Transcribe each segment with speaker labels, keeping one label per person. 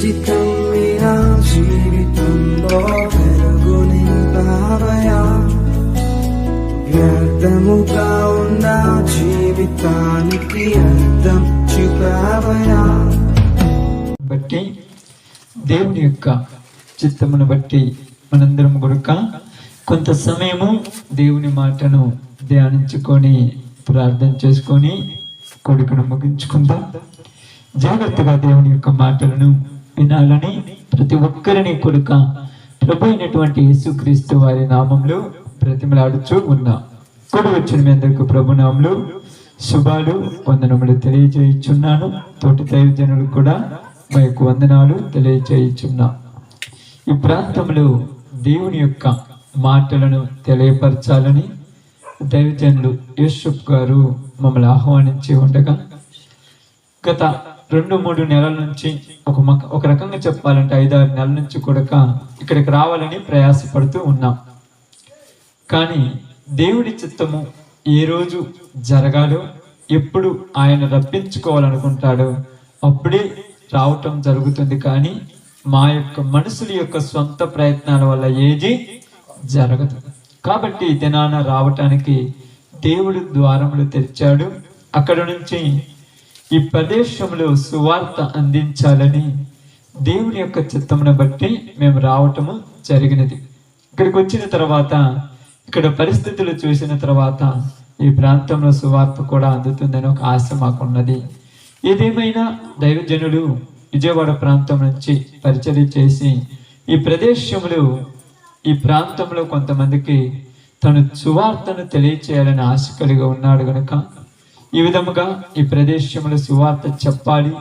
Speaker 1: చిత్తం నా జీవితంలో వెలుగు నింపావయా, వ్యర్థముగా ఉన్న జీవితానికి అర్థం చూపావయా.
Speaker 2: బట్టి దేవుని యొక్క చిత్తమును బట్టి మనందరం కూడా కొంత సమయము దేవుని మాటను ధ్యానించుకొని ప్రార్థన చేసుకొని కొడుకును ముగించుకుందాం. జాగ్రత్తగా దేవుని యొక్క మాటలను వినాలని ప్రతి ఒక్కరిని కొడుక ప్రభు అయినటువంటి యేసుక్రీస్తు వారి నామంలో బ్రతిమలాడుచూ ఉన్నా. కొడు వచ్చిన మీ అందరికీ ప్రభు నామంలో శుభాలు వందనములు తెలియజేయుచున్నాను. తోటి దైవజనులు కూడా మా యొక్క వందనాలు తెలియజేయుచున్నా. ఈ ప్రాంతంలో దేవుని యొక్క మాటలను తెలియపరచాలని దైవజనులు యూసుఫ్ గారు మమ్మల్ని ఆహ్వానించి ఉండగా గత 2-3 నెలల నుంచి ఒక రకంగా చెప్పాలంటే 5-6 నెలల నుంచి కూడా ఇక్కడికి రావాలని ప్రయాసపడుతూ ఉన్నాం. కానీ దేవుడి చిత్తము ఏ రోజు జరగాలో, ఎప్పుడు ఆయన రప్పించుకోవాలనుకుంటాడో అప్పుడే రావటం జరుగుతుంది. కానీ మా యొక్క మనుషుల యొక్క సొంత ప్రయత్నాల వల్ల ఏది జరగదు. కాబట్టి దినాన రావటానికి దేవుడు ద్వారములు తెరిచాడు. అక్కడ నుంచి ఈ ప్రదేశంలో సువార్త అందించాలని దేవుని యొక్క చిత్తమును బట్టి మేము రావటము జరిగినది. ఇక్కడికి వచ్చిన తర్వాత ఇక్కడ పరిస్థితులు చూసిన తర్వాత ఈ ప్రాంతంలో సువార్త కూడా అందుతుందని ఒక ఆశ మాకున్నది. ఏదేమైనా దైవజనులు విజయవాడ ప్రాంతం నుంచి పరిచయం చేసి ఈ ప్రాంతంలో కొంతమందికి తను సువార్తను తెలియచేయాలని ఆశ కలిగి ఉన్నాడు గనుక ఈ విధముగా ఈ ప్రదేశంలో సువార్త చెప్పాలి,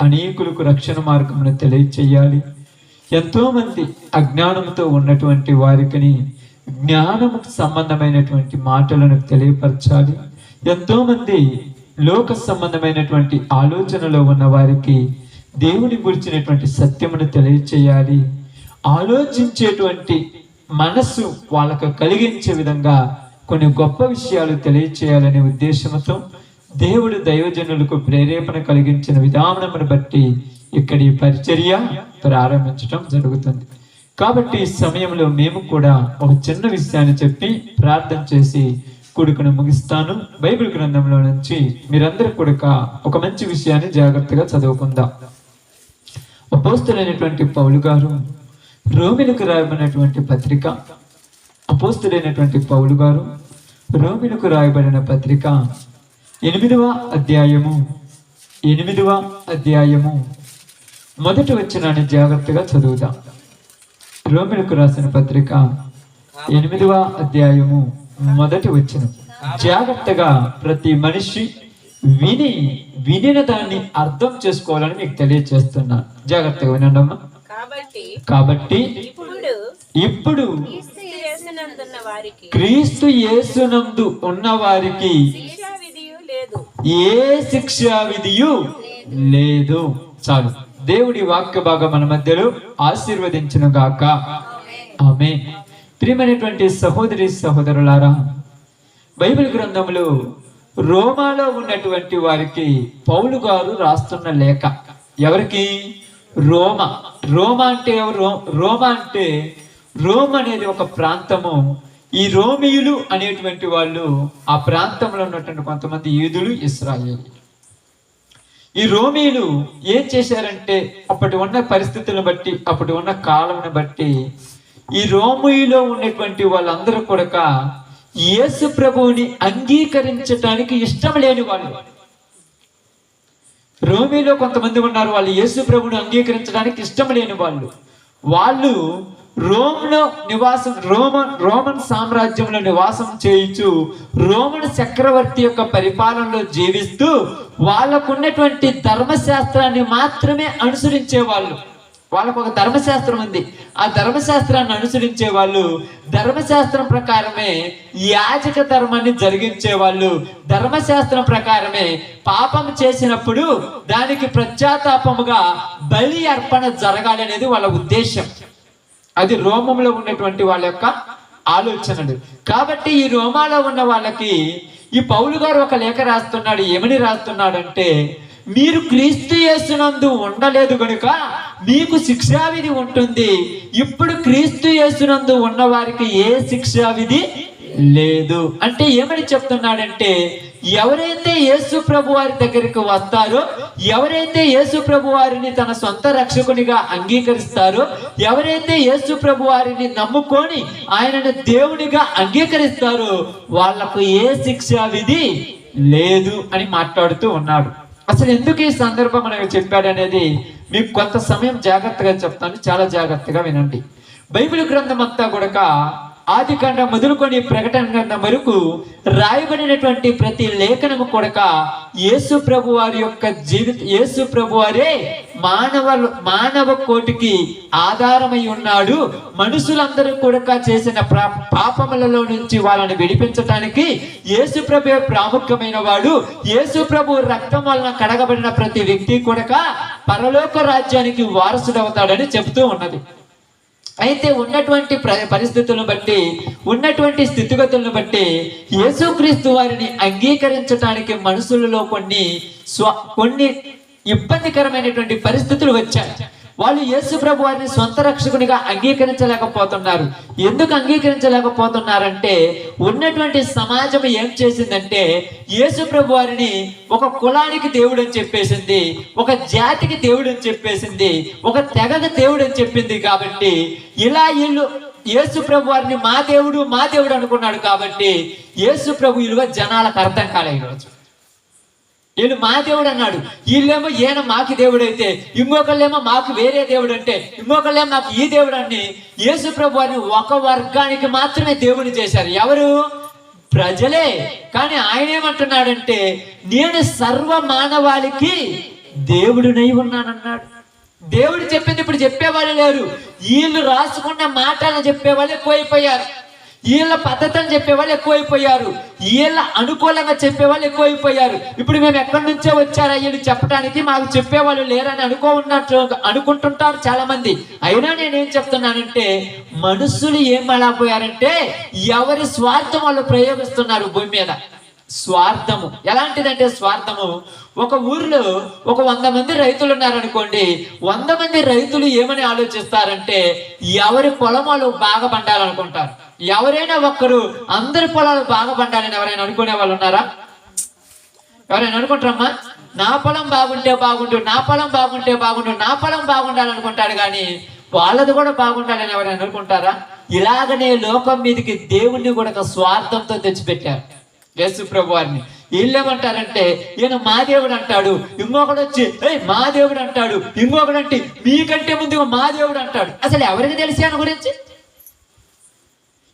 Speaker 2: అనేకులకు రక్షణ మార్గమును తెలియచేయాలి. ఎంతో మంది అజ్ఞానంతో ఉన్నటువంటి వారికి జ్ఞానము సంబంధమైనటువంటి మాటలను తెలియపరచాలి. ఎంతో మంది లోక సంబంధమైనటువంటి ఆలోచనలో ఉన్న వారికి దేవుని గురించినటువంటి సత్యమును తెలియచేయాలి. ఆలోచించేటువంటి మనస్సు వాళ్ళకు కలిగించే విధంగా కొన్ని గొప్ప విషయాలు తెలియచేయాలనే ఉద్దేశంతో దేవుడు దైవజనులకు ప్రేరేపణ కలిగించిన విధానమును బట్టి ఇక్కడ ఈ పరిచర్య ప్రారంభించడం జరుగుతుంది. కాబట్టి ఈ సమయంలో మేము కూడా ఒక చిన్న విషయాన్ని చెప్పి ప్రార్థన చేసి కొడుకును ముగిస్తాను. బైబిల్ గ్రంథంలో నుంచి మీరందరూ కూడా ఒక మంచి విషయాన్ని జాగ్రత్తగా చదువుకుందాం. అపోస్తలుడైనటువంటి పౌలు గారు రోమిలకు రాయబడినటువంటి పత్రిక, అపోస్తలుడైనటువంటి పౌలు గారు రోమిలకు రాయబడిన పత్రిక 8వ అధ్యాయము మొదటి వచనాన్ని జాగ్రత్తగా చదువుదాం. రోమిలకు రాసిన పత్రిక 8వ అధ్యాయము మొదటి వచనం జాగ్రత్తగా ప్రతి మనిషి వినిన దాన్ని అర్థం చేసుకోవాలని మీకు తెలియజేస్తున్నాను. జాగ్రత్తగా వినండమ్మా. కాబట్టి ఇప్పుడు క్రీస్తు యేసునందు ఉన్న వారికి ఏ శిక్షా విధియు లేదు. చాలు. దేవుడి వాక్య భాగం మన మధ్యలో ఆశీర్వదించును గాక. ఆమేన్. ప్రియమైనటువంటి సహోదరి సహోదరులారా, బైబిల్ గ్రంథంలో రోమాలో ఉన్నటువంటి వారికి పౌలు గారు రాస్తున్న లేఖ. ఎవరికి? రోమా అంటే ఎవరు? రోమ్ అనేది ఒక ప్రాంతము. ఈ రోమియులు అనేటువంటి వాళ్ళు ఆ ప్రాంతంలో ఉన్నటువంటి కొంతమంది యూదులు, ఇశ్రాయేలు. ఈ రోమియులు ఏం చేశారంటే అప్పటి ఉన్న పరిస్థితులను బట్టి, అప్పటి ఉన్న కాలంను బట్టి ఈ రోమియులో ఉన్నటువంటి వాళ్ళందరూ కూడా యేసు ప్రభువుని అంగీకరించడానికి ఇష్టం లేని వాళ్ళు. రోమిలో కొంతమంది ఉన్నారు, వాళ్ళు యేసు ప్రభువుని అంగీకరించడానికి ఇష్టం లేని వాళ్ళు రోమన్ సామ్రాజ్యంలో నివాసం చేయించు రోమన్ చక్రవర్తి యొక్క పరిపాలనలో జీవిస్తూ వాళ్ళకున్నటువంటి ధర్మశాస్త్రాన్ని మాత్రమే అనుసరించేవాళ్ళు. వాళ్ళకు ఒక ధర్మశాస్త్రం ఉంది. ఆ ధర్మశాస్త్రాన్ని అనుసరించే వాళ్ళు ధర్మశాస్త్రం ప్రకారమే యాజక ధర్మాన్ని జరిగించే వాళ్ళు. ధర్మశాస్త్రం ప్రకారమే పాపం చేసినప్పుడు దానికి పశ్చాత్తాపముగా బలి అర్పణ జరగాలి అనేది వాళ్ళ ఉద్దేశం. అది రోమంలో ఉన్నటువంటి వాళ్ళ యొక్క ఆలోచనలు. కాబట్టి ఈ రోమాలో ఉన్న వాళ్ళకి ఈ పౌలు గారు ఒక లేఖ రాస్తున్నాడు. ఏమని రాస్తున్నాడంటే, మీరు క్రీస్తు యేసునందు ఉండలేదు గనుక మీకు శిక్షావిధి ఉంటుంది. ఇప్పుడు క్రీస్తు యేసునందు ఉన్న వారికి ఏ శిక్షావిధి లేదు. అంటే ఏమని చెప్తున్నాడంటే, ఎవరైతే యేసు ప్రభు వారి దగ్గరికి వస్తారో, ఎవరైతే యేసు ప్రభు వారిని తన సొంత రక్షకునిగా అంగీకరిస్తారో, ఎవరైతే యేసు ప్రభు వారిని నమ్ముకొని ఆయనను దేవునిగా అంగీకరిస్తారో వాళ్లకు ఏ శిక్షా విధి లేదు అని మాట్లాడుతూ ఉన్నాడు. అసలు ఎందుకు ఈ సందర్భం మనకు చెప్పాడు అనేది మీకు కొంత సమయం జాగ్రత్తగా చెప్తాను, చాలా జాగ్రత్తగా వినండి. బైబిల్ గ్రంథం అంతా కూడా ఆదికాండం మొదలుకొని ప్రకటన గ్రంథం వరకు రాయబడినటువంటి ప్రతి లేఖనము కూడా యేసు ప్రభు వారి యొక్క యేసు ప్రభు వారే మానవ కోటికి ఆధారమై ఉన్నాడు. మనుషులందరూ కూడా చేసిన పాపములలో నుంచి వాళ్ళని విడిపించటానికి యేసు ప్రభు ప్రాముఖ్యమైన వాడు. యేసు ప్రభు రక్తం వలన కడగబడిన ప్రతి వ్యక్తి కూడా పరలోక రాజ్యానికి వారసుడవుతాడని చెబుతూ ఉన్నది. అయితే ఉన్నటువంటి పరిస్థితులను బట్టి, ఉన్నటువంటి స్థితిగతులను బట్టి యేసుక్రీస్తు వారిని అంగీకరించడానికి మనుషులలో కొన్ని ఇబ్బందికరమైనటువంటి పరిస్థితులు వచ్చాయి. వాళ్ళు యేసు ప్రభు వారిని సొంత రక్షకునిగా అంగీకరించలేకపోతున్నారు. ఎందుకు అంగీకరించలేకపోతున్నారంటే, ఉన్నటువంటి సమాజం ఏం చేసిందంటే యేసు ప్రభు వారిని ఒక కులానికి దేవుడు అని చెప్పేసింది, ఒక జాతికి దేవుడు అని చెప్పేసింది, ఒక తెగకు దేవుడు అని చెప్పింది. కాబట్టి ఇలా వీళ్ళు యేసు ప్రభు వారిని మా దేవుడు అనుకున్నాడు. కాబట్టి యేసు ప్రభు విలువ జనాలకు అర్థం కాలే. ఈరోజు వీళ్ళు మా దేవుడు అన్నాడు, వీళ్ళేమో ఈయన మాకు దేవుడు అయితే, ఇంకొకళ్ళేమో మాకు వేరే దేవుడు అంటే, ఇంకొకళ్ళేమో మాకు ఈ దేవుడు అని యేసు ప్రభు వారిని ఒక వర్గానికి మాత్రమే దేవుని చేశారు. ఎవరు? ప్రజలే. కానీ ఆయన ఏమంటున్నాడంటే, నేను సర్వ మానవాళికి దేవుడునై ఉన్నానన్నాడు. దేవుడు చెప్పింది ఇప్పుడు చెప్పేవాళ్ళు లేరు. వీళ్ళు రాసుకున్న మాటలను చెప్పేవాళ్ళు ఎక్కువైపోయారు, వీళ్ళ పద్ధతిని చెప్పేవాళ్ళు ఎక్కువైపోయారు, వీళ్ళ అనుకూలంగా చెప్పేవాళ్ళు ఎక్కువైపోయారు. ఇప్పుడు మేము ఎక్కడి నుంచో వచ్చారా వీళ్ళు చెప్పడానికి, మాకు చెప్పేవాళ్ళు లేరని అనుకుంటుంటారు చాలా మంది. అయినా నేనేం చెప్తున్నానంటే, మనుషులు ఏం అలా ఎవరి స్వార్థం వాళ్ళు ప్రయోగిస్తున్నారు భూమి మీద. స్వార్థము ఎలాంటిదంటే, స్వార్థము ఒక ఊర్లో ఒక 100 మంది రైతులు ఉన్నారనుకోండి, 100 మంది రైతులు ఏమని ఆలోచిస్తారంటే, ఎవరి పొలమాలు బాగా పండాలనుకుంటారు. ఎవరైనా ఒక్కరు అందరి పొలాలు బాగా పండాలని ఎవరైనా అనుకునే వాళ్ళు ఉన్నారా? ఎవరైనా అనుకుంటారమ్మా? నా పొలం బాగుంటే బాగుండు, నా పొలం బాగుంటే బాగుండు, నా పొలం బాగుండాలనుకుంటాడు. కానీ వాళ్ళది కూడా బాగుండాలని ఎవరైనా అనుకుంటారా? ఇలాగనే లోకం మీదకి దేవుణ్ణి కూడా స్వార్థంతో తెచ్చిపెట్టారు యేసు ప్రభు వారిని. వీళ్ళేమంటారంటే, ఈయన మా దేవుడు అంటాడు, ఇంకొకడు వచ్చి మా దేవుడు అంటాడు, ఇంకొకడు అంటే మీకంటే ముందుగా మా దేవుడు అంటాడు. అసలు ఎవరికి తెలిసి ఆయన గురించి?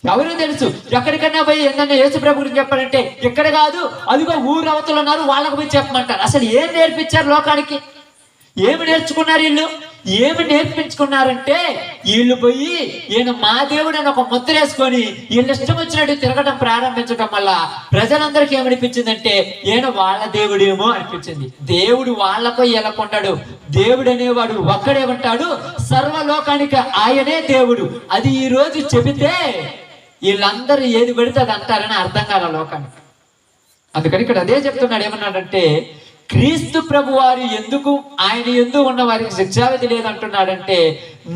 Speaker 2: ఎవరికి తెలుసు? ఎక్కడికన్నా పోయి ఏంటన్నా యేసు ప్రభు గురించి చెప్పాలంటే, ఇక్కడ కాదు అదిగో ఊరు అవతలు ఉన్నారు వాళ్ళకు పోయి చెప్పమంటారు. అసలు ఏం నేర్పించారు లోకానికి? ఏమి నేర్చుకున్నారు వీళ్ళు? ఏమి నేర్పించుకున్నారంటే, వీళ్ళు పోయి ఈయన మా దేవుడు అని ఒక ముద్ర వేసుకొని వీళ్ళు ఇష్టం వచ్చినట్టు తిరగడం ప్రారంభించడం వల్ల ప్రజలందరికీ ఏమనిపించిందంటే, ఈయన వాళ్ళ దేవుడేమో అనిపించింది. దేవుడు వాళ్ళపై ఎలాకుంటాడు? దేవుడు అనేవాడు ఒక్కడే ఉంటాడు, సర్వలోకానికి ఆయనే దేవుడు. అది ఈ రోజు చెబితే వీళ్ళందరూ ఏది పెడితే అది అంటారని అర్థం కాల లోకానికి. అందుకని ఇక్కడ అదే చెప్తున్నాడు. ఏమన్నాడంటే, క్రీస్తు ప్రభు వారు ఎందుకు ఆయన ఎందుకు ఉన్న వారికి శిక్షావిధి లేదంటున్నాడంటే,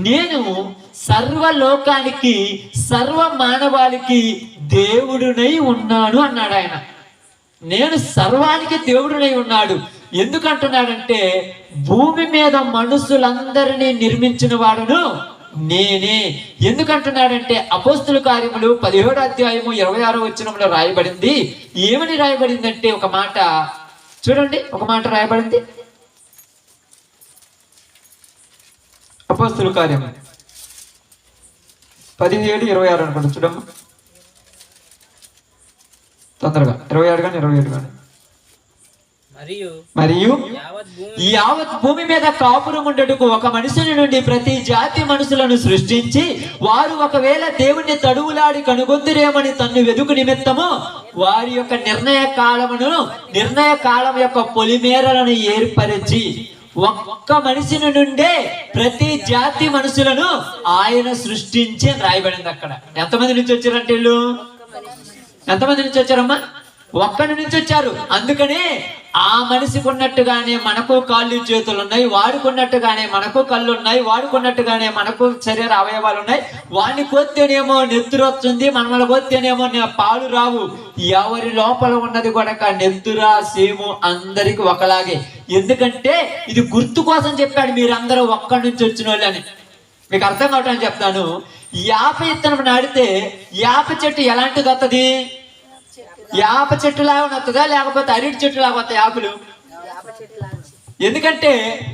Speaker 2: నేను సర్వలోకానికి సర్వ మానవాళికి దేవుడునై ఉన్నాను అన్నాడు ఆయన. నేను సర్వానికి దేవుడునై ఉన్నాడు. ఎందుకంటున్నాడంటే, భూమి మీద మనుషులందరినీ నిర్మించిన వాడును నేనే. ఎందుకంటున్నాడంటే, అపోస్తుల కార్యములు 17వ అధ్యాయము 26వ వచనంలో రాయబడింది. ఏమని రాయబడిందంటే, ఒక మాట చూడండి, ఒక మాట రాయబడింది. అపోస్తుల కార్యము 17:26 అనుకుంటా. చూడమ్మా తొందరగా, 26 కానీ 27 కానీ. మరియు యావత్ భూమి మీద కాపురం ఉండటకు ఒక మనుషుని నుండి ప్రతి జాతి మనుషులను సృష్టించి, వారు ఒకవేళ దేవుణ్ణి తడువులాడి కనుగొందురేమని తన్ను వెదుకు నిమిత్తము వారి యొక్క నిర్ణయ కాలం యొక్క పొలిమేరలను ఏర్పరిచి, ఒక్క మనిషిని నుండే ప్రతి జాతి మనుషులను ఆయన సృష్టించి రాయబడింది. అక్కడ ఎంతమంది నుంచి వచ్చారంటే వీళ్ళు? ఎంతమంది నుంచి వచ్చారమ్మా? ఒక్కడి నుంచి వచ్చారు. అందుకనే ఆ మనిషికి ఉన్నట్టుగానే మనకు కాళ్ళు చేతులు ఉన్నాయి, వాడుకున్నట్టుగానే మనకు కళ్ళు ఉన్నాయి, వాడుకున్నట్టుగానే మనకు శరీర అవయవాలు ఉన్నాయి. వాడిని కోత్తేనేమో నెత్తురు వస్తుంది, మనల్ని కోత్తేనేమో పాలు రావు. ఎవరి లోపల ఉన్నది కూడా నెత్తురా సేము అందరికి ఒకలాగే. ఎందుకంటే ఇది గుర్తు కోసం చెప్పాడు, మీరందరూ ఒక్కడి నుంచి వచ్చిన వాళ్ళని. మీకు అర్థం కావటానికి చెప్తాను. యాప విత్తనం నాడితే యాప చెట్టు ఎలాంటిది వస్తుంది? యాప చెట్టులాగా వస్తుందా, లేకపోతే అరటి చెట్టులాగా వస్తాయి ఆకులు? ఎందుకంటే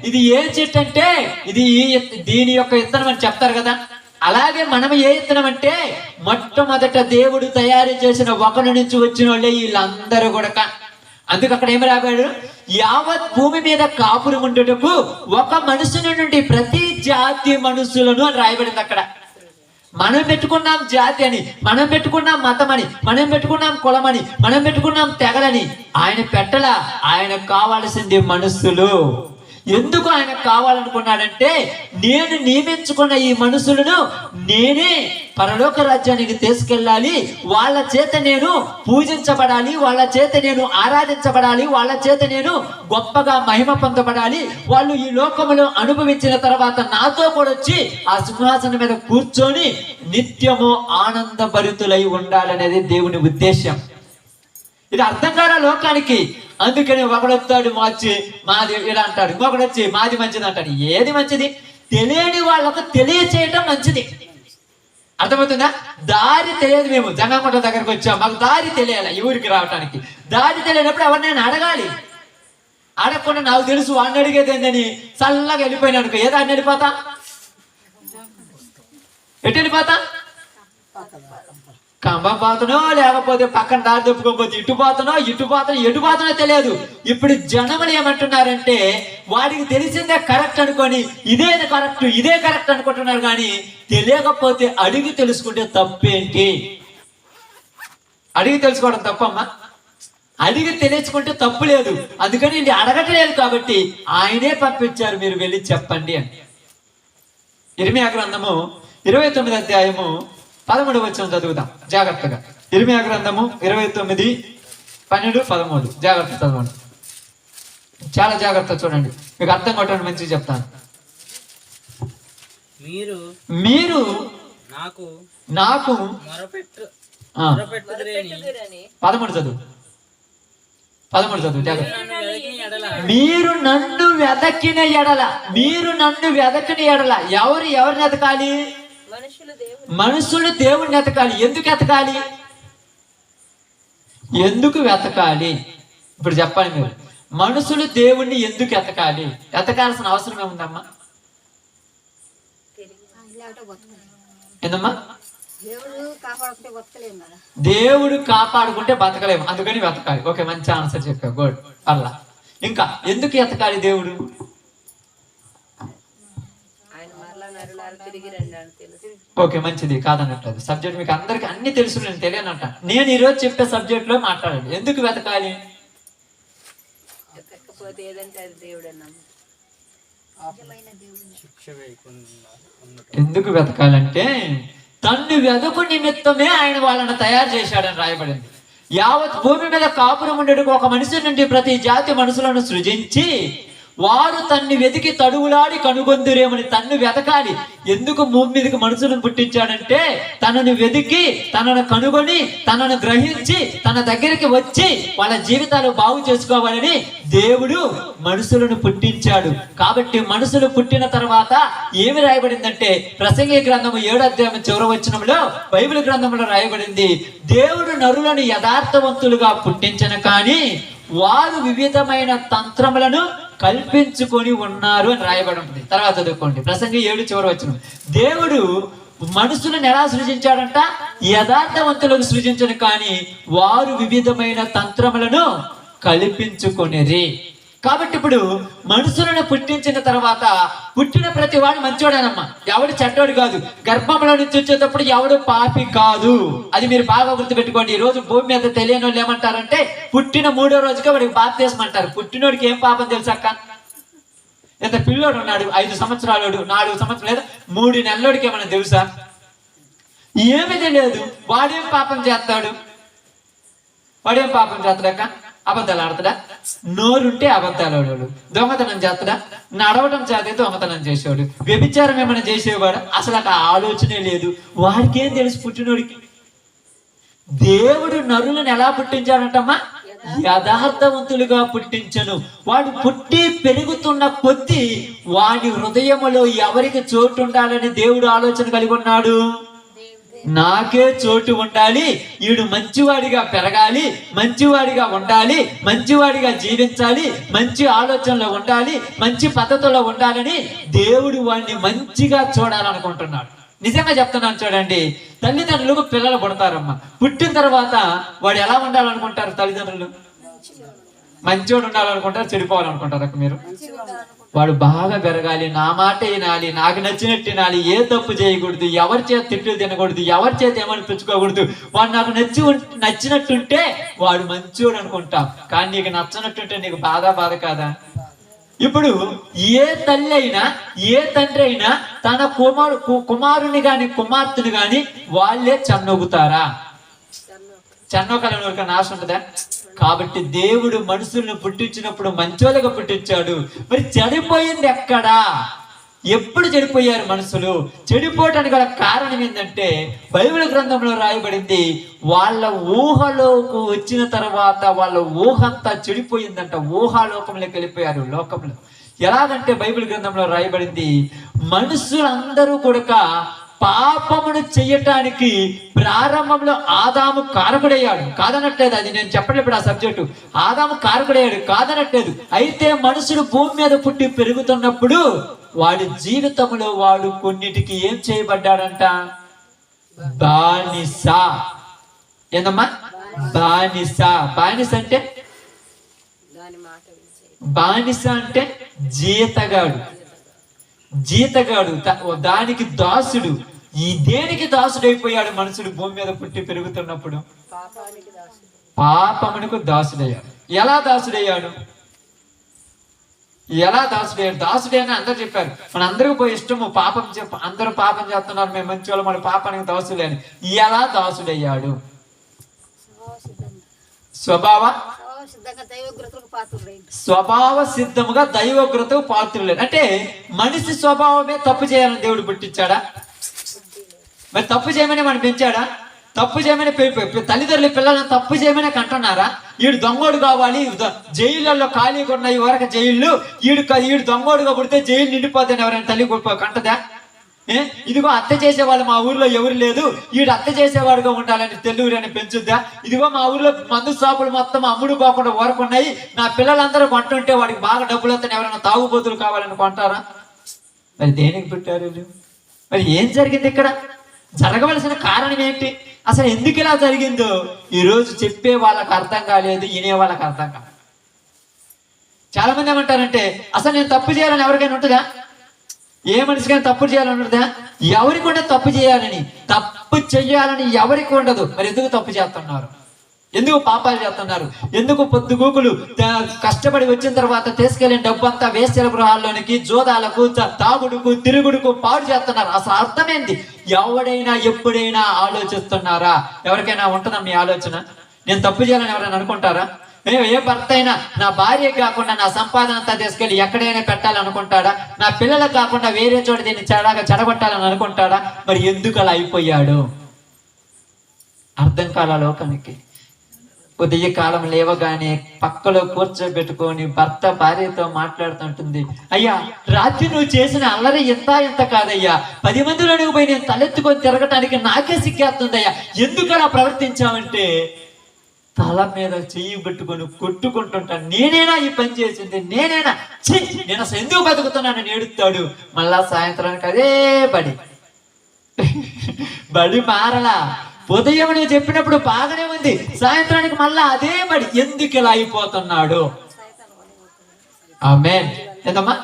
Speaker 2: ఇది ఏ చెట్టు అంటే ఇది దీని యొక్క విత్తనం అని చెప్తారు కదా. అలాగే మనం ఏ విత్తనం అంటే మొట్టమొదట దేవుడు తయారు చేసిన ఒకరి నుంచి వచ్చిన వాళ్ళే వీళ్ళందరూ కూడా. అందుకు అక్కడ ఏమి రాబాడు? యావత్ భూమి మీద కాపురం ఉండటకు ఒక మనుషుని నుండి ప్రతి జాతి మనుషులను అని రాయబడింది అక్కడ. మనం పెట్టుకున్నాం జాతి అని, మనం పెట్టుకున్నాం మతం అని, మనం పెట్టుకున్నాం కులమని, మనం పెట్టుకున్నాం తెగలని. ఆయన పెట్టలా, ఆయనకు కావాల్సింది మనుషులు. ఎందుకు ఆయన కావాలనుకున్నాడంటే నేను నియమించుకున్న ఈ మనుషులను నేనే పరలోక రాజ్యానికి తీసుకెళ్ళాలి, వాళ్ళ చేత నేను పూజించబడాలి, వాళ్ళ చేత నేను ఆరాధించబడాలి, వాళ్ళ చేత నేను గొప్పగా మహిమ పొందబడాలి. వాళ్ళు ఈ లోకములో అనుభవించిన తర్వాత నాతో కూడా వచ్చి ఆ సింహాసనం మీద కూర్చొని నిత్యము ఆనందభరితులై ఉండాలనేది దేవుని ఉద్దేశం. ఇది అర్థం కాదా లోకానికి. అందుకని ఒకడొస్తాడు మార్చి మాది ఇలా అంటాడు, ఇంకొకడు వచ్చి మాది మంచిది అంటాడు. ఏది మంచిది? తెలియని వాళ్ళకు తెలియచేయటం మంచిది. అర్థమవుతుందా? దారి తెలియదు. మేము జంగంకోట దగ్గరకు వచ్చాం, మాకు దారి తెలియాలి ఈ ఊరికి రావటానికి. దారి తెలియనప్పుడు ఎవరినైనా అడగాలి. అడగకుండా నాకు తెలుసు వాడిని అడిగేది ఏంటని చల్లగా వెళ్ళిపోయినా అనుకో, ఏదో అన్ని వెళ్ళిపోతా, ఎటు వెళ్ళిపోతా? కంబం పోతానో లేకపోతే పక్కన దారి తప్పుకోకపోతే ఇటు పోతానో ఎటు పోతానో తెలియదు. ఇప్పుడు జనములు ఏమంటున్నారంటే వాడికి తెలిసిందే కరెక్ట్ అనుకొని ఇదే కరెక్ట్ అనుకుంటున్నారు. కానీ తెలియకపోతే అడిగి తెలుసుకుంటే తప్పేంటి? అడిగి తెలుసుకోవడం తప్పమ్మా? అడిగి తెలుసుకుంటే తప్పు లేదు. అందుకని ఇది అడగట్లేదు కాబట్టి ఆయనే పంపించారు, మీరు వెళ్ళి చెప్పండి అని. ఇర్మియా గ్రంథము 29వ అధ్యాయము 13వ వచనం చదువుదాం జాగ్రత్తగా. ఇర్మియా గ్రంథము 29, 12, 13 జాగ్రత్త చదవండి. చాలా జాగ్రత్త చూడండి, మీకు అర్థం కావటానికి మంచిగా చెప్తాను. మీరు నాకు 13 చదువు జాగ్రత్త. మీరు నన్ను వెతకిన ఎడల ఎవరిని ఎతకాలి? మనుషులు దేవుణ్ణి ఎతకాలి. ఎందుకు వెతకాలి? ఇప్పుడు చెప్పండి మీరు. మనుషులు దేవుణ్ణి ఎందుకు ఎతకాలి? ఎతకాల్సిన అవసరం ఏముందమ్మా? ఏందమ్మా? దేవుడు కాపాడుకుంటే బతకలేము, అందుకని వెతకాలి. ఓకే, మంచి ఆన్సర్ చెప్పా, గుడ్. అలా ఇంకా ఎందుకు ఎతకాలి దేవుడు? ఓకే, మంచిది, కాదన్నట్లేదు. సబ్జెక్ట్ మీకు అందరికి అన్ని తెలుసు, నేను తెలియనంట. నేను ఈరోజు చెప్పే సబ్జెక్ట్ లో మాట్లాడండి. ఎందుకు వెతకాలి? ఎందుకు వెతకాలంటే తన్ను వెతుకు నిమిత్తమే ఆయన వాళ్ళని తయారు చేశాడని రాయబడింది. యావత్ భూమి మీద కాపురం ఉండేందుకు ఒక మనిషి నుండి ప్రతి జాతి మనుషులను సృజించి వారు తన్ని వెతికి తడువులాడి కనుగొందురేమని తన్ను వెతకాలి. ఎందుకు భూమి మీదకి మనుషులను పుట్టించాడంటే తనను వెతికి, తనను కనుగొని, తనను గ్రహించి, తన దగ్గరికి వచ్చి వాళ్ళ జీవితాలు బాగు చేసుకోవాలని దేవుడు మనుషులను పుట్టించాడు. కాబట్టి మనుషులు పుట్టిన తర్వాత ఏమి రాయబడిందంటే ప్రసంగి గ్రంథము 7వ అధ్యాయం చివరి వచనంలో బైబిల్ గ్రంథంలో రాయబడింది, దేవుడు నరులను యథార్థవంతులుగా పుట్టించను కానీ వారు వివిధమైన తంత్రములను కల్పించుకొని ఉన్నారు అని రాయబడి ఉంటుంది. తర్వాత చదువుకోండి ప్రసంగి 7 చివరి వచనం. దేవుడు మనుషులను ఎలా సృజించాడంట? యథార్థవంతులకు సృజించను కానీ వారు వివిధమైన తంత్రములను కల్పించుకొనిరి. కాబట్టి ఇప్పుడు మనుషులను పుట్టించిన తర్వాత పుట్టిన ప్రతి వాడు మంచోడేనమ్మా, ఎవడు చెడ్డోడు కాదు. గర్భంలో నుంచి వచ్చేటప్పుడు ఎవడు పాపి కాదు. అది మీరు బాగా గుర్తుపెట్టుకోండి. ఈ రోజు భూమి మీద తెలియని వాళ్ళు ఏమంటారంటే పుట్టిన 3వ రోజుగా వాడికి బాప్తిస్మం అంటారు. పుట్టినోడికి ఏం పాపం తెలుసక్క? ఎంత పిల్లోడు ఉన్నాడు, 5 సంవత్సరాలు 4 సంవత్సరాలు లేదా 3 నెలలోడికి ఏమన్నా తెలుసా? ఏమీ తెలియదు. వాడేం పాపం చేస్తాడక్క? అబద్ధాలు ఆడతాడా? నోరుంటే అబద్ధాలు ఆడేవాడు. దొంగతనం చేస్తాడా? నడవటం చేతే దొంగతనం చేసేవాడు. వ్యభిచారం ఏమైనా చేసేవాడు? అసలు ఆ ఆలోచనే లేదు. వాడికి ఏం తెలుసు పుట్టినోడికి? దేవుడు నరులను ఎలా పుట్టించాడంటమ్మా? యథార్థవంతులుగా పుట్టించను. వాడు పుట్టి పెరుగుతున్న కొద్దీ వాడి హృదయములో ఎవరికి చోటు ఉండాలని దేవుడు ఆలోచన కలిగి ఉన్నాడు. నాకే చోటు ఉండాలి, వీడు మంచివాడిగా పెరగాలి, మంచివాడిగా ఉండాలి, మంచివాడిగా జీవించాలి, మంచి ఆలోచనలో ఉండాలి, మంచి పద్ధతిలో ఉండాలని దేవుడు వాడిని మంచిగా చూడాలనుకుంటున్నాడు. నిజంగా చెప్తున్నాను చూడండి, తల్లిదండ్రులకు పిల్లలు పుడతారమ్మా. పుట్టిన తర్వాత వాడు ఎలా ఉండాలనుకుంటారు? తల్లిదండ్రులు మంచివాడు ఉండాలనుకుంటారు, చెడిపోవాలనుకుంటారు అక్క మీరు? వాడు బాగా పెరగాలి, నా మాట వినాలి, నాకు నచ్చినట్టు వినాలి, ఏ తప్పు చేయకూడదు, ఎవరి చేత తిట్లు తినకూడదు, ఎవరి చేత ఏమనిపించుకోకూడదు, వాడు నాకు నచ్చినట్టుంటే వాడు మంచివాడు అనుకుంటాం. కానీ నీకు నచ్చనట్టుంటే నీకు బాధ కాదా? ఇప్పుడు ఏ తల్లి అయినా ఏ తండ్రి అయినా తన కుమారుని గాని కుమార్తెని గాని వాళ్ళే చన్నొగుతారా? చన్నొకలని నాశ ఉంటుందా? కాబట్టి దేవుడు మనుషుల్ని పుట్టించినప్పుడు మంచోళ్ళగా పుట్టించాడు. మరి చెడిపోయింది ఎక్కడా? ఎప్పుడు చెడిపోయారు మనుషులు? చెడిపోవటానికి గల కారణం ఏంటంటే బైబిల్ గ్రంథంలో రాయబడింది, వాళ్ళ ఊహలోకి వచ్చిన తర్వాత వాళ్ళ ఊహంతా చెడిపోయిందంట. ఊహాలోకంలోకి వెళ్ళిపోయారు. లోకంలో ఎలాగంటే బైబిల్ గ్రంథంలో రాయబడింది, మనుషులందరూ కూడా పాపమును చెయ్యటానికి ప్రారంభంలో ఆదాము కారకుడయ్యాడు. కాదనట్లేదు, అది నేను చెప్పలేదు ఆ సబ్జెక్టు. ఆదాము కారకుడయ్యాడు, కాదనట్లేదు. అయితే మనుషుడు భూమి మీద పుట్టి పెరుగుతున్నప్పుడు వాడి జీవితంలో వాడు కొన్నిటికి ఏం చేయబడ్డాడంట? బానిస. ఏందమ్మా? బానిస. బానిస అంటే జీతగాడు. జీతగాడు, దానికి దాసుడు. ఈ దేనికి దాసుడు అయిపోయాడు మనుషుడు భూమి మీద పుట్టి పెరుగుతున్నప్పుడు? పాపమునకు దాసుడయ్యాడు. ఎలా దాసుడయ్యాడు? దాసుడే అని అందరు చెప్పారు. మన అందరికి పోయి ఇష్టము పాపం అందరూ పాపం చేస్తున్నారు, మేము మంచి వాళ్ళు, మన పాపానికి దాసుడే అని. ఎలా దాసుడయ్యాడు? స్వభావ సిద్ధముగా దైవోగ్రతకు పాత్రులే. అంటే మనిషి స్వభావమే తప్పు చేయాలని దేవుడు పుట్టించాడా? మరి తప్పు చేయమని మనం పెంచాడా? తప్పు చేయమని తల్లిదండ్రులు పిల్లలను తప్పు చేయమని కంటున్నారా? వీడు దొంగోడు కావాలి, జైళ్ళల్లో ఖాళీగా ఉన్నాయి వరకు జైళ్ళు, వీడు దొంగోడుగా పుడితే జైలు నిండిపోతాను ఎవరైనా తల్లి కంటదా? ఇదిగో అత్త చేసేవాళ్ళు మా ఊర్లో ఎవరు లేదు, వీడు అత్త చేసేవాడుగా ఉండాలని తెల్లూరు అని పెంచుద్దా? ఇదిగో మా ఊర్లో మందు షాపులు మొత్తం అమ్ముడు పోకుండా ఊరకున్నాయి, నా పిల్లలందరూ కొంటుంటే వాడికి బాగా డబ్బులు వస్తాను ఎవరైనా తాగుబోతులు కావాలని కొంటారా? మరి దేనికి పుట్టారు? మరి ఏం జరిగింది ఇక్కడ? జరగవలసిన కారణం ఏంటి? అసలు ఎందుకు ఇలా జరిగిందో ఈరోజు చెప్పే వాళ్ళకి అర్థం కాలేదు, వినే వాళ్ళకి అర్థం కాలేదు. చాలా మంది ఏమంటారంటే, అసలు నేను తప్పు చేయాలని ఎవరికైనా ఉంటుందా? ఏ మనిషికైనా తప్పు చేయాలని ఉంటుందా? ఎవరికి కూడా తప్పు చేయాలని, తప్పు చెయ్యాలని ఎవరికి ఉండదు. మరి ఎందుకు తప్పు చేస్తున్నారు? ఎందుకు పాపాలు చేస్తున్నారు? ఎందుకు పొద్దుగూకులు కష్టపడి వచ్చిన తర్వాత తీసుకెళ్ళిన డబ్బంతా వేశ్యల గృహాల్లోనికి, జోదాలకు, తాగుడుకు, తిరుగుడుకు పాడు చేస్తున్నారు. అసలు అర్థమైంది. ఎవడైనా ఎప్పుడైనా ఆలోచిస్తున్నారా? ఎవరికైనా ఉంటుందా మీ ఆలోచన? నేను తప్పు చేయాలని ఎవరైనా అనుకుంటారా? ఏ భర్త అయినా నా భార్య కాకుండా నా సంపాదన అంతా తీసుకెళ్ళి ఎక్కడైనా పెట్టాలనుకుంటాడా? నా పిల్లలకు కాకుండా వేరే చోట దీన్ని చెడగొట్టాలని అనుకుంటాడా? మరి ఎందుకు అలా అయిపోయాడు? అర్థం కాల లోకానికి. ఉదయకాలం లేవగానే పక్కలో కూర్చోబెట్టుకొని భర్త భార్యతో మాట్లాడుతుంటుంది, అయ్యా రాత్రి నువ్వు చేసిన అల్లరి ఎంత కాదయ్యా, 10 మందిలో నువ్వు పోయి నేను తలెత్తుకొని తిరగటానికి నాకే సిగ్గేస్తుందయ్యా, ఎందుకు అలా ప్రవర్తించావంటే తల మీద చెయ్యి పెట్టుకొని కొట్టుకుంటుంటాను, నేనేనా ఈ పని చేసింది, నేనేనా, నేను అసలు ఎందుకు బతుకుతున్నానని ఏడుస్తాడు. మళ్ళా సాయంత్రానికి అదే బడి మారలా. ఉదయం నువ్వు చెప్పినప్పుడు బాగానే ఉంది, సాయంత్రానికి మళ్ళా అదే బడి. ఎందుకు ఇలా అయిపోతున్నాడు? ఆమేన్. ఏందమ్మా?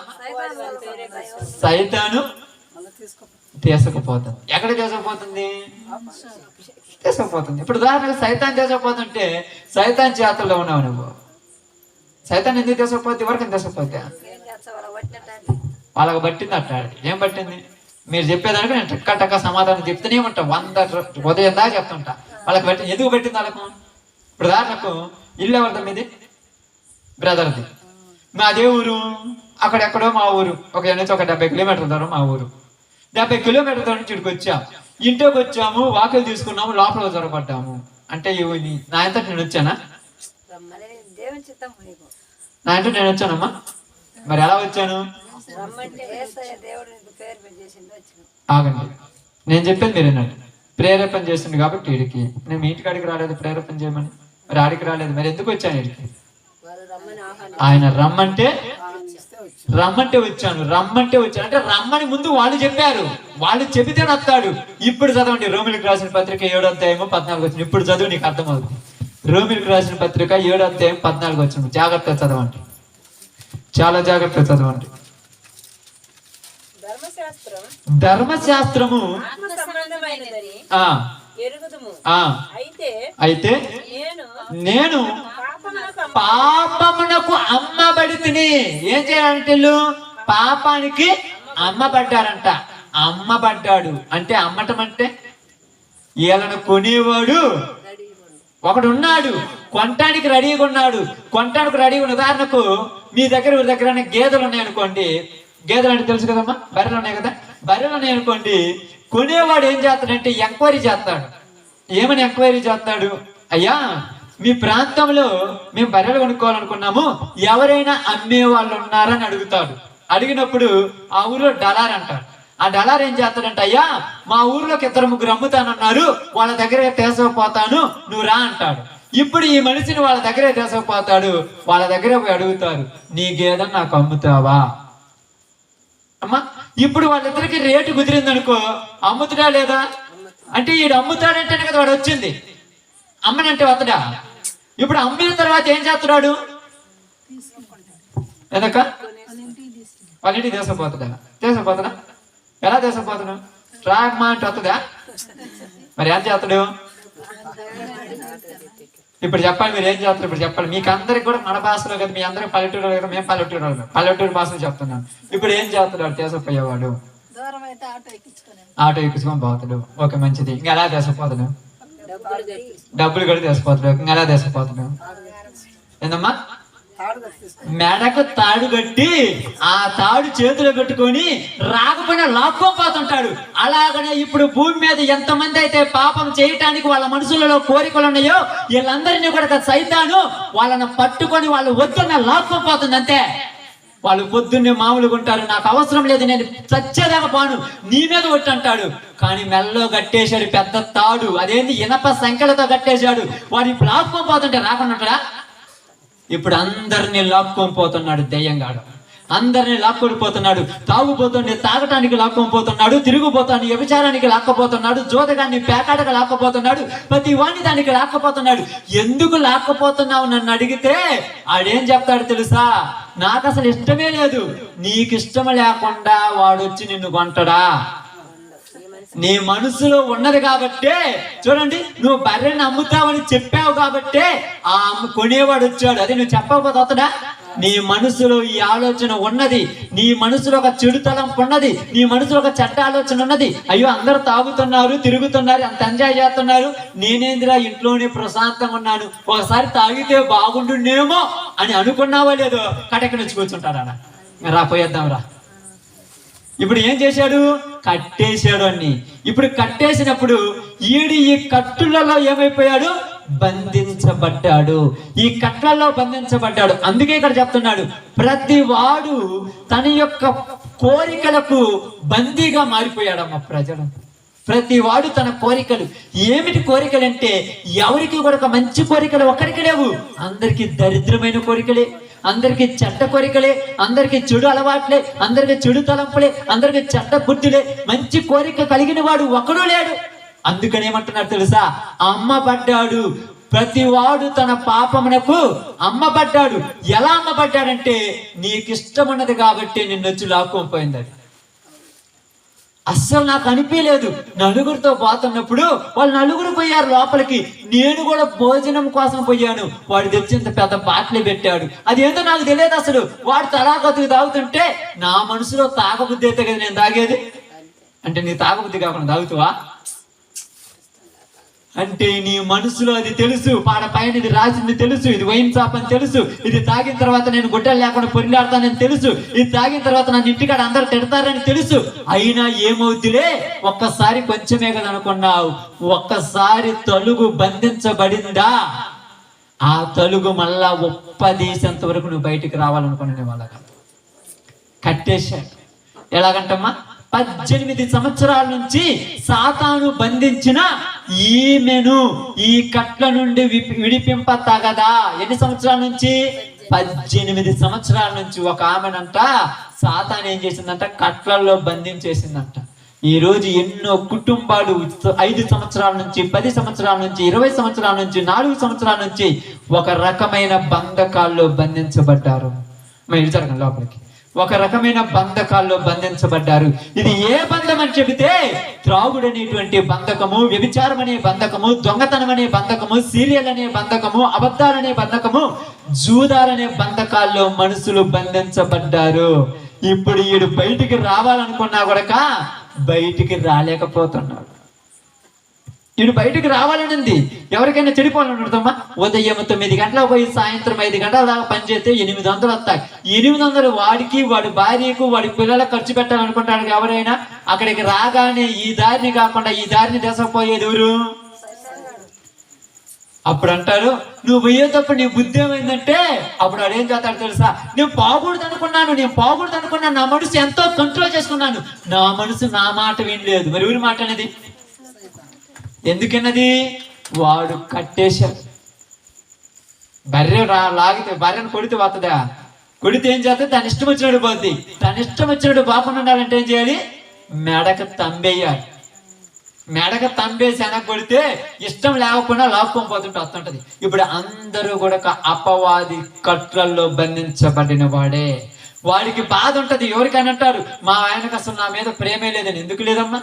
Speaker 2: సైతాను తీసుకుపోతుంది. ఎక్కడ తీసుకుపోతుంది? తీసుకుపోతుంది. ఇప్పుడు ఉదాహరణకు సైతాన్ తీసుకుపోతుంటే సైతాన్ చేతుల్లో ఉన్నావు నువ్వు. సైతాన్ ఎందుకు తీసుకుపోతే? ఎవరికి తీసుకుపోతే వాళ్ళకి పట్టింది. అట్టాడు. ఏం పట్టింది? మీరు చెప్పేదానికి నేను టక్క సమాధానం చెప్తూనే ఉంటా, 100 ఉదయం దాకా చెప్తుంటా. వాళ్ళకి ఎందుకు పెట్టింది వాళ్ళకు? ఇప్పుడు ఉదాహరణకు ఇల్లు ఎవరిది? మీది బ్రదర్ది. మాదే ఊరు, అక్కడెక్కడో మా ఊరు, ఒక 70 కిలోమీటర్ల దూరం మా ఊరు. 70 కిలోమీటర్ల దూరం నుంచి ఇక్కడికి వచ్చాం. ఇంటికి వచ్చాము, వాకిలు తీసుకున్నాము, లోపల జొరపడ్డాము. అంటే నా అంతటి నేను వచ్చానా? నా అంటే నేను వచ్చానమ్మా. మరి ఎలా వచ్చాను? ఆగండి, నేను చెప్పేది మీరు వినండి. ప్రేరేపణ చేసింది కాబట్టి వీడికి. నేను మీ ఇంటికాడికి రాలేదు ప్రేరేపణ చేయమని, మరి ఆడికి రాలేదు, మరి ఎందుకు వచ్చాను వీడికి? ఆయన రమ్మంటే వచ్చాను, రమ్మంటే వచ్చాను. అంటే రమ్మని ముందు వాళ్ళు చెప్పారు, వాళ్ళు చెబితే వస్తాడు. ఇప్పుడు చదవండి, రోమిలకు రాసిన పత్రిక 7వ అధ్యాయము 14 వచ్చిన. ఇప్పుడు చదువు, నీకు అర్థమవుతుంది. రోమిలకు రాసిన పత్రిక 7వ అధ్యాయం 14 వచ్చిన. జాగ్రత్తగా చదవండి, చాలా జాగ్రత్తగా చదవండి. ధర్మశాస్త్రము అయితే నేను పాపమునకు అమ్మబడితిని. ఏం చేయాలంటే వీళ్ళు పాపానికి అమ్మబడ్డారంట. అమ్మబడ్డాడు అంటే, అమ్మటం అంటే వీళ్ళను కొనేవాడు ఒకడు ఉన్నాడు, కొనటానికి రెడీగా ఉన్నాడు. కొనటానికి రెడీగా ఉన్న, ఉదాహరణకు మీ దగ్గర గేదెలు ఉన్నాయి అనుకోండి. గేదెలు అంటే తెలుసు కదమ్మా, బర్రెలు ఉన్నాయి కదా. బర్రెలు ఉన్నాయి అనుకోండి, కొనేవాడు ఏం చేస్తాడంటే ఎంక్వైరీ చేస్తాడు. ఏమని ఎంక్వైరీ చేస్తాడు? అయ్యా, మీ ప్రాంతంలో మేము బర్రెలు కొనుక్కోవాలనుకున్నాము, ఎవరైనా అమ్మే వాళ్ళు ఉన్నారని అడుగుతాడు. అడిగినప్పుడు ఆ ఊరిలో డలార్ అంటాడు. ఆ డలార్ ఏం చేస్తాడంటే, అయ్యా మా ఊర్లోకి 2-3 అమ్ముతానన్నారు, వాళ్ళ దగ్గరే తీసుకుపోతాను, నువ్వు రా అంటాడు. ఇప్పుడు ఈ మనిషిని వాళ్ళ దగ్గరే తీసుకుపోతాడు. వాళ్ళ దగ్గరే పోయి అడుగుతారు, నీ గేదెను నాకు అమ్ముతావా అమ్మా? ఇప్పుడు వాళ్ళిద్దరికి రేటు కుదిరింది అనుకో, అమ్ముతుడా లేదా అంటే, ఈడు అమ్ముతాడంటేనే కదా వాడు వచ్చింది, అమ్మనంటే వత్తడా? ఇప్పుడు అమ్మిన తర్వాత ఏం చేస్తున్నాడు? ఏదక్క వాళ్ళ ఇంటికి తీసుకుపోతాడా? ఎలా తీసుకుపోతాడు? ట్రాక్మా అంటే వస్తుందా? మరి ఏం చేస్తాడు? ఇప్పుడు చెప్పాలి, మీరు ఏం చేస్తారు? ఇప్పుడు చెప్పాలి. మీకు అందరికి కూడా మన భాషలో కదా, మీ అందరికి పల్లెటూరు కదా, మేము పల్లెటూరు భాషలో చెప్తున్నాను. ఇప్పుడు ఏం చేస్తున్నాడు? తీసుకుపోయేవాడు ఆటో ఎక్కించుకొని పోతాడు. ఓకే, మంచిది. ఇంకా ఎలా తీసుకుపోతాడు? డబ్బులు కూడా తీసుకుపోతాడు. ఇంకా ఎలా తీసుకుపోతాడు? ఏందమ్మా? మెడకు తాడు కట్టి ఆ తాడు చేతిలో పెట్టుకొని రాకపోయినా లాక్కోపోతుంటాడు. అలాగనే ఇప్పుడు భూమి మీద ఎంతమంది అయితే పాపం చేయటానికి వాళ్ళ మనసులలో కోరికలు ఉన్నాయో, వీళ్ళందరినీ కూడా సైతాను వాళ్ళని పట్టుకొని వాళ్ళు వద్దున్న లాక్కోపోతుంది. అంతే. వాళ్ళు పొద్దున్నే మామూలుగా ఉంటారు, నాకు అవసరం లేదు, నేను చచ్చేదాకా పోను, నీ మీద ఒట్టు అంటాడు. కానీ మెల్లో కట్టేశాడు పెద్ద తాడు, అదేంటి ఇనప సంఖ్యలతో కట్టేశాడు. వాడు ఇప్పుడు లాక్కోపోతుంటే రాకుండా ఉంటాడా? ఇప్పుడు అందరినీ లాక్కొని పోతున్నాడు దెయ్యంగాడు. అందరినీ లాక్కొని పోతున్నాడు. తాగుపోతుండే తాగటానికి లాక్కొని పోతున్నాడు, తిరుగుపోతాన్ని వ్యభిచారానికి లాక్కపోతున్నాడు, జోదగాన్ని పేకాటగా లాక్కపోతున్నాడు, ప్రతి వాణ్ణి దానికి లాక్కపోతున్నాడు. ఎందుకు లాక్కపోతున్నావు నన్ను అడిగితే ఆడేం చెప్తాడు తెలుసా? నాకు అసలు ఇష్టమే లేదు. నీకు ఇష్టం లేకుండా వాడు వచ్చి నిన్ను కొంటడా? నీ మనసులో ఉన్నది కాబట్టే, చూడండి, నువ్వు బర్రెని అమ్ముతావని చెప్పావు కాబట్టే ఆ కొనేవాడు వచ్చాడు. అది నువ్వు చెప్పకపోతే వస్తాడా? నీ మనసులో ఈ ఆలోచన ఉన్నది, నీ మనసులో ఒక చెడు తలంపు ఉన్నది, నీ మనసులో ఒక చెడ్డ ఆలోచన ఉన్నది. అయ్యో అందరూ తాగుతున్నారు, తిరుగుతున్నారు, అంత ఎంజాయ్ చేస్తున్నారు, నేనేందిరా ఇంట్లోనే ప్రశాంతంగా ఉన్నాను, ఒకసారి తాగితే బాగుండునేమో అని అనుకున్నావా లేదో, కటకి నుంచి కూర్చుంటారా? రా పోయేద్దాం రా. ఇప్పుడు ఏం చేశాడు? కట్టేశాడు అన్ని. ఇప్పుడు కట్టేసినప్పుడు ఈడు ఈ కట్టులలో ఏమైపోయాడు? బంధించబడ్డాడు. ఈ కట్లలో బంధించబడ్డాడు. అందుకే ఇక్కడ చెప్తున్నాడు, ప్రతి వాడు తన యొక్క కోరికలకు బందీగా మారిపోయాడమ్మ ప్రజలు. ప్రతి వాడు తన కోరికలు. ఏమిటి కోరికలు అంటే, ఎవరికి కూడా ఒక మంచి కోరికలు ఒక్కరికి లేవు. అందరికి దరిద్రమైన కోరికలే, అందరికి చెడ్డ కోరికలే, అందరికి చెడు అలవాట్లే, అందరికి చెడు తలంపులే, అందరికి చెడ్డ బుద్ధిలే. మంచి కోరిక కలిగిన వాడు ఒకడు లేడు. అందుకని ఏమంటున్నారు తెలుసా? అమ్మబడ్డాడు. ప్రతి వాడు తన పాపమునకు అమ్మబడ్డాడు. ఎలా అమ్మబడ్డాడంటే, నీకు ఇష్టం ఉన్నది కాబట్టి నిన్నొచ్చి లాక్కొని పోయింది. అది అస్సలు నాకు అనిపించలేదు. నలుగురితో పోతున్నప్పుడు వాళ్ళు నలుగురు పోయారు లోపలికి, నేను కూడా భోజనం కోసం పోయాను. వాడు తెచ్చింత పెద్ద బాటిల్ పెట్టాడు. అది ఏంటో నాకు తెలియదు అసలు. వాడు తలాకొతుకు తాగుతుంటే నా మనసులో తాగబుద్ధి అయితే కదా నేను తాగేది. అంటే నీ తాగబుద్ధి కాకుండా తాగుతావా? అంటే నీ మనసులో అది తెలుసు, పైన ఇది రాసింది తెలుసు, ఇది వైన్ షాప్ అని తెలుసు, ఇది తాగిన తర్వాత నేను గుడ్డలు లేకుండా పొరిలాడతానని తెలుసు, ఇది తాగిన తర్వాత నన్ను ఇంటికాడ అందరూ తిడతారని తెలుసు. అయినా ఏమవుతులే, ఒక్కసారి కొంచెమే కదా అనుకున్నావు. ఒక్కసారి తలుగు బంధించబడిందా, ఆ తలుగు మళ్ళా ఒప్పదీసేంత వరకు నువ్వు బయటికి రావాలనుకునే వాళ్ళ కట్టేశాడు. ఎలాగంటమ్మా, 18 సంవత్సరాల నుంచి సాతాను బంధించిన ఈమెను ఈ కట్ల నుండి విడిపింప తగదా. ఎన్ని సంవత్సరాల నుంచి? 18 సంవత్సరాల నుంచి ఒక ఆమెనంట సాతాను ఏం చేసిందంట, కట్లల్లో బంధించేసిందంట. ఈ రోజు ఎన్నో కుటుంబాలు 5 సంవత్సరాల నుంచి, 10 సంవత్సరాల నుంచి, 20 సంవత్సరాల నుంచి, 4 సంవత్సరాల నుంచి ఒక రకమైన బంధకాల్లో బంధించబడ్డారు. మీరు జరగండి లోపలికి. ఒక రకమైన బంధకాల్లో బంధించబడ్డారు. ఇది ఏ బంధం అని చెబితే, త్రాగుడు అనేటువంటి బంధకము, వ్యభిచారం అనే బంధకము, దొంగతనం అనే బంధకము, సీరియల్ అనే బంధకము, అబద్ధాలనే బంధకము, జూదాలనే బంధకాల్లో మనుషులు బంధించబడ్డారు. ఇప్పుడు వీడు బయటికి రావాలనుకున్నా కూడా బయటికి రాలేకపోతున్నాడు. వీడు బయటికి రావాలనుంది. ఎవరికైనా చెడిపోవాలని ఉంటుందమ్మా. ఉదయం 9 గంటలకు పోయి సాయంత్రం 5 గంటల దాకా పనిచేస్తే 800 వస్తాయి. 800 వాడికి, వాడి భార్యకు, వాడి పిల్లలకు ఖర్చు పెట్టాలనుకుంటాడు. ఎవరైనా అక్కడికి రాగానే ఈ దారిని కాకుండా ఈ దారిని దశపోయేది ఎవరు? అప్పుడు అంటారు, నువ్వు పోయేటప్పుడు నీ బుద్ధి ఏమైందంటే, అప్పుడు వాడు ఏం చేస్తాడు తెలుసా, నేను పోకూడదు అనుకున్నాను, నా మనసు ఎంతో కంట్రోల్ చేసుకున్నాను, నా మనసు నా మాట వినలేదు. మరి ఎవరి మాట అనేది? ఎందుకన్నది? వాడు కట్టేశాడు. లాగితే బర్రెను కొడితే వస్తుందా? కొడితే ఏం చేస్తే తన ఇష్టం వచ్చినట్టు పోద్ది. తన ఇష్టం వచ్చినట్టు బాకుండా ఉండాలంటే ఏం చేయాలి? మెడకు తంబేయాలి. మెడకు తంబేసి వెనక కొడితే ఇష్టం లేకుండా లాక్కొని పోతుంటే వస్తుంటది. ఇప్పుడు అందరూ కూడా అపవాది కట్లల్లో బంధించబడిన వాడే. వాడికి బాధ ఉంటది. ఎవరికైనా అంటారు, మా ఆయనకు అసలు నా మీద ప్రేమే లేదని. ఎందుకు లేదమ్మా?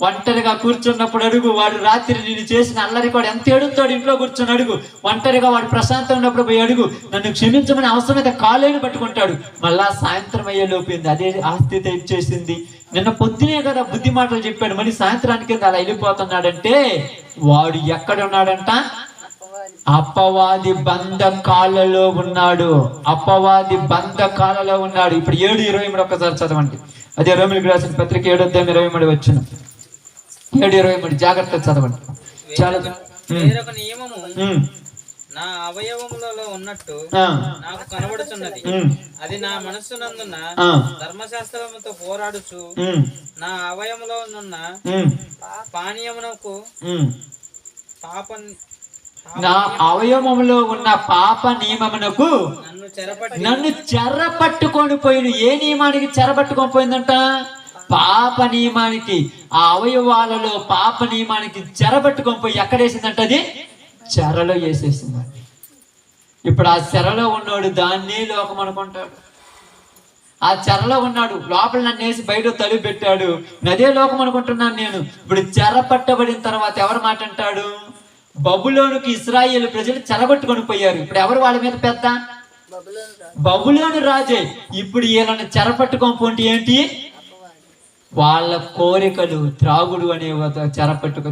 Speaker 2: ఒంటరిగా కూర్చున్నప్పుడు అడుగు, వాడు రాత్రి నేను చేసిన అల్లరి కూడా ఎంత ఏడుతాడు. ఇంట్లో కూర్చొని అడుగు. ఒంటరిగా వాడు ప్రశాంతం ఉన్నప్పుడు పోయి అడుగు, నన్ను క్షమించమని అవసరమైతే కాలేని పట్టుకుంటాడు. మళ్ళా సాయంత్రం అయ్యే లోపింది అదే ఆస్థితి ఇచ్చేసింది. నిన్న పొద్దునే కదా బుద్ధి మాటలు చెప్పాడు, మరి సాయంత్రానికి అలా వెళ్ళిపోతున్నాడంటే వాడు ఎక్కడ ఉన్నాడంట? అపవాది బంధకాలలో ఉన్నాడు. అపవాది బంధకాలలో ఉన్నాడు. ఇప్పుడు 7:23 ఒక్కసారి చదవండి. అదే రోమిలికి రాసిన పత్రిక 7:23 వచ్చిన 7:23 జాగ్రత్త చదవండి. చాలా
Speaker 3: నా అవయవములలో ఉన్నట్టు నాకు కనబడుతున్నది. అది నా మనస్సునందున ధర్మశాస్త్రముతో పోరాడుచు నా అవయములో ఉన్న పానీయమునకు
Speaker 2: నా అవయవములో ఉన్న పాప నియమమునకు నన్ను చెరపట్టుకొని పోయిన. ఏ నియమానికి చెరపట్టుకొని పోయిందంట? పాప నియమానికి. ఆ అవయవాలలో పాప నియమానికి చెరపట్టుకొని పోయి ఎక్కడేసిందంట? అది చెరలో వేసేసిందండి. ఇప్పుడు ఆ చెరలో ఉన్నాడు, దాన్ని లోకం అనుకుంటాడు. ఆ చెరలో ఉన్నాడు, లోపల నన్ను వేసి బయట తలుపు పెట్టాడు, నదే లోకం అనుకుంటున్నాను నేను. ఇప్పుడు చెర పట్టబడిన తర్వాత ఎవరు మాట అంటాడు? బబులోనుకి ఇశ్రాయేలు ప్రజలు చెరబట్టుకొని పోయారు. ఇప్పుడు ఎవరు వాళ్ళ మీద పెద్ద? బబులోను రాజే. ఇప్పుడు వీళ్ళని చెరపట్టుకొని పోండి ఏంటి? వాళ్ళ కోరికలు. త్రాగుడు అనే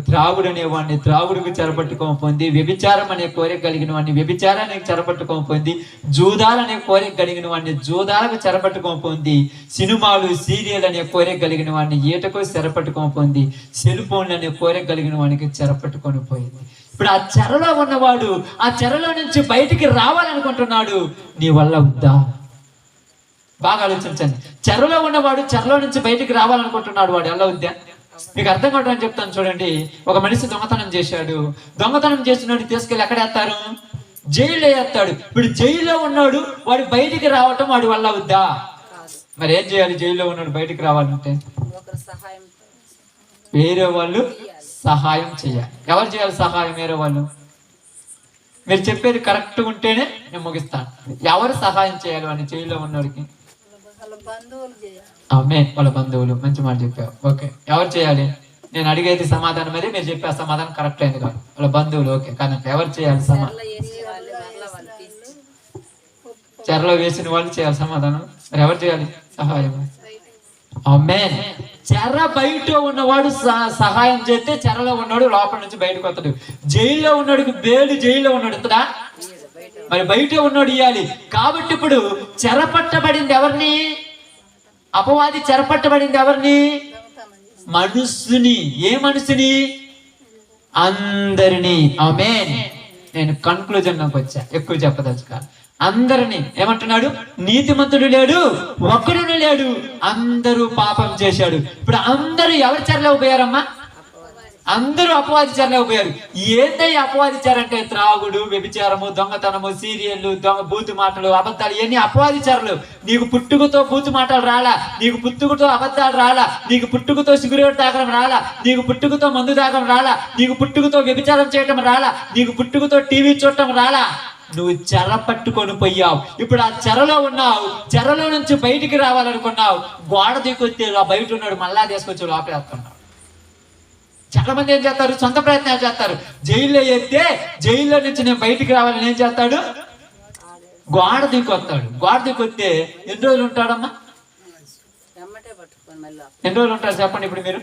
Speaker 2: త్రాగుడు అనేవాడిని త్రాగుడుకు చెరపట్టుకొని పొంది, వ్యభిచారం అనే కోరిక కలిగిన వాడిని వ్యభిచారానికి చెరపట్టుకొని పొంది, జూదాలు అనే కోరిక కలిగిన వాడిని జూదాలకు చెరపట్టుకొని పొంది, సినిమాలు సీరియల్ అనే కోరిక కలిగిన వాడిని ఈటకు చెరపట్టుకొని పొంది, సెల్ ఫోన్లు అనే కోరిక కలిగిన వాడికి చెరపట్టుకొని పోయింది. ఇప్పుడు ఆ చెరలో ఉన్నవాడు ఆ చెరలో నుంచి బయటికి రావాలనుకుంటున్నాడు. నీ వల్ల వద్దా? బాగా ఆలోచించండి. చెరలో ఉన్నవాడు చెరలో నుంచి బయటికి రావాలనుకుంటున్నాడు. వాడు ఎలా వద్దా? మీకు అర్థం కావడానికి చెప్తాను చూడండి. ఒక మనిషి దొంగతనం చేశాడు. దొంగతనం చేసినోడిని తీసుకెళ్ళి ఎక్కడ వేస్తారు? జైల్లో వేస్తాడు. ఇప్పుడు జైల్లో ఉన్నాడు, వాడు బయటికి రావటం వాడి వల్ల వద్దా? మరి ఏం చేయాలి? జైల్లో ఉన్నాడు బయటికి రావాలంటే వేరే వాళ్ళు సహాయం చేయాలి. ఎవరు చేయాలి సహాయం? వేరే వాళ్ళు. మీరు చెప్పేది కరెక్ట్గా ఉంటేనే నేను ముగిస్తాను. ఎవరు సహాయం చేయాలి వాడిని జైల్లో ఉన్నవాడికి? వాళ్ళ బంధువులు. మంచి మాట చెప్పావు. ఓకే, ఎవరు చేయాలి? నేను అడిగేది సమాధానం అది, మీరు చెప్పే సమాధానం కరెక్ట్ అయింది కాదు. వాళ్ళ బంధువులు. ఓకే, కానీ ఎవరు చేయాలి చెరలో వేసిన వాళ్ళు చేయాలి సమాధానం. మరి ఎవరు చేయాలి సహాయం? ఆమేన్. చెర బయట ఉన్నవాడు సహాయం చేస్తే చెరలో ఉన్నవాడు లోపల నుంచి బయటకు వస్తాడు. జైల్లో ఉన్నవాడికి బేలు జైల్లో ఉన్నాడు ఇతడా, మరి బయట ఉన్నవాడు ఇవ్వాలి. కాబట్టి ఇప్పుడు చెరపట్టబడింది ఎవరిని? అపవాది చెరపట్టబడింది ఎవరిని? మనుషుని. ఏ మనుషుని? అందరినీ. ఆమేన్. నేను కన్క్లూజన్లోకి వచ్చా, ఎక్కువ చెప్పదలుచుక. అందరినీ ఏమంటున్నాడు? నీతిమంతుడు లేడు, ఒక్కడును లేడు, అందరూ పాపం చేశాడు. ఇప్పుడు అందరూ ఎవరి చెరలో పోయారమ్మా? అందరూ అపవాది చెరలో పోయారు. ఏంటయ్యి అపవాది చెర అంటే? త్రాగుడు, వ్యభిచారము, దొంగతనము, సీరియళ్ళు, బూతు మాటలు, అబద్ధాలు, ఇవన్నీ అపవాది చెరలు. నీకు పుట్టుకతో బూతు మాటలు రాలా, నీకు పుట్టుకతో అబద్ధాలు రాలా, నీకు పుట్టుకతో సిగరెట్ తాగడం రాలా, నీకు పుట్టుకతో మందు తాగడం రాలా, నీకు పుట్టుకతో వ్యభిచారం చేయటం రాలా, నీకు పుట్టుకతో టీవీ చూడటం రాలా. నువ్వు చెర పట్టుకొని పోయావు. ఇప్పుడు ఆ చెరలో ఉన్నావు, చెరలో నుంచి బయటికి రావాలనుకున్నావు. గోడ దిగొస్తే బయట ఉన్నాడు, మళ్ళా తీసుకొచ్చి లోపలేస్తున్నావు. చాలా మంది ఏం చేస్తారు? సొంత ప్రయత్నాలు చేస్తారు. జైల్లో ఎత్తే జైల్లో నుంచి నేను బయటికి రావాలని ఏం చేస్తాడు? గోడ దిగొస్తాడు. గోడ దిగొస్తే ఎన్ని రోజులు ఉంటాడమ్మా? ఎన్ని రోజులు ఉంటాడు చెప్పండి? ఇప్పుడు మీరు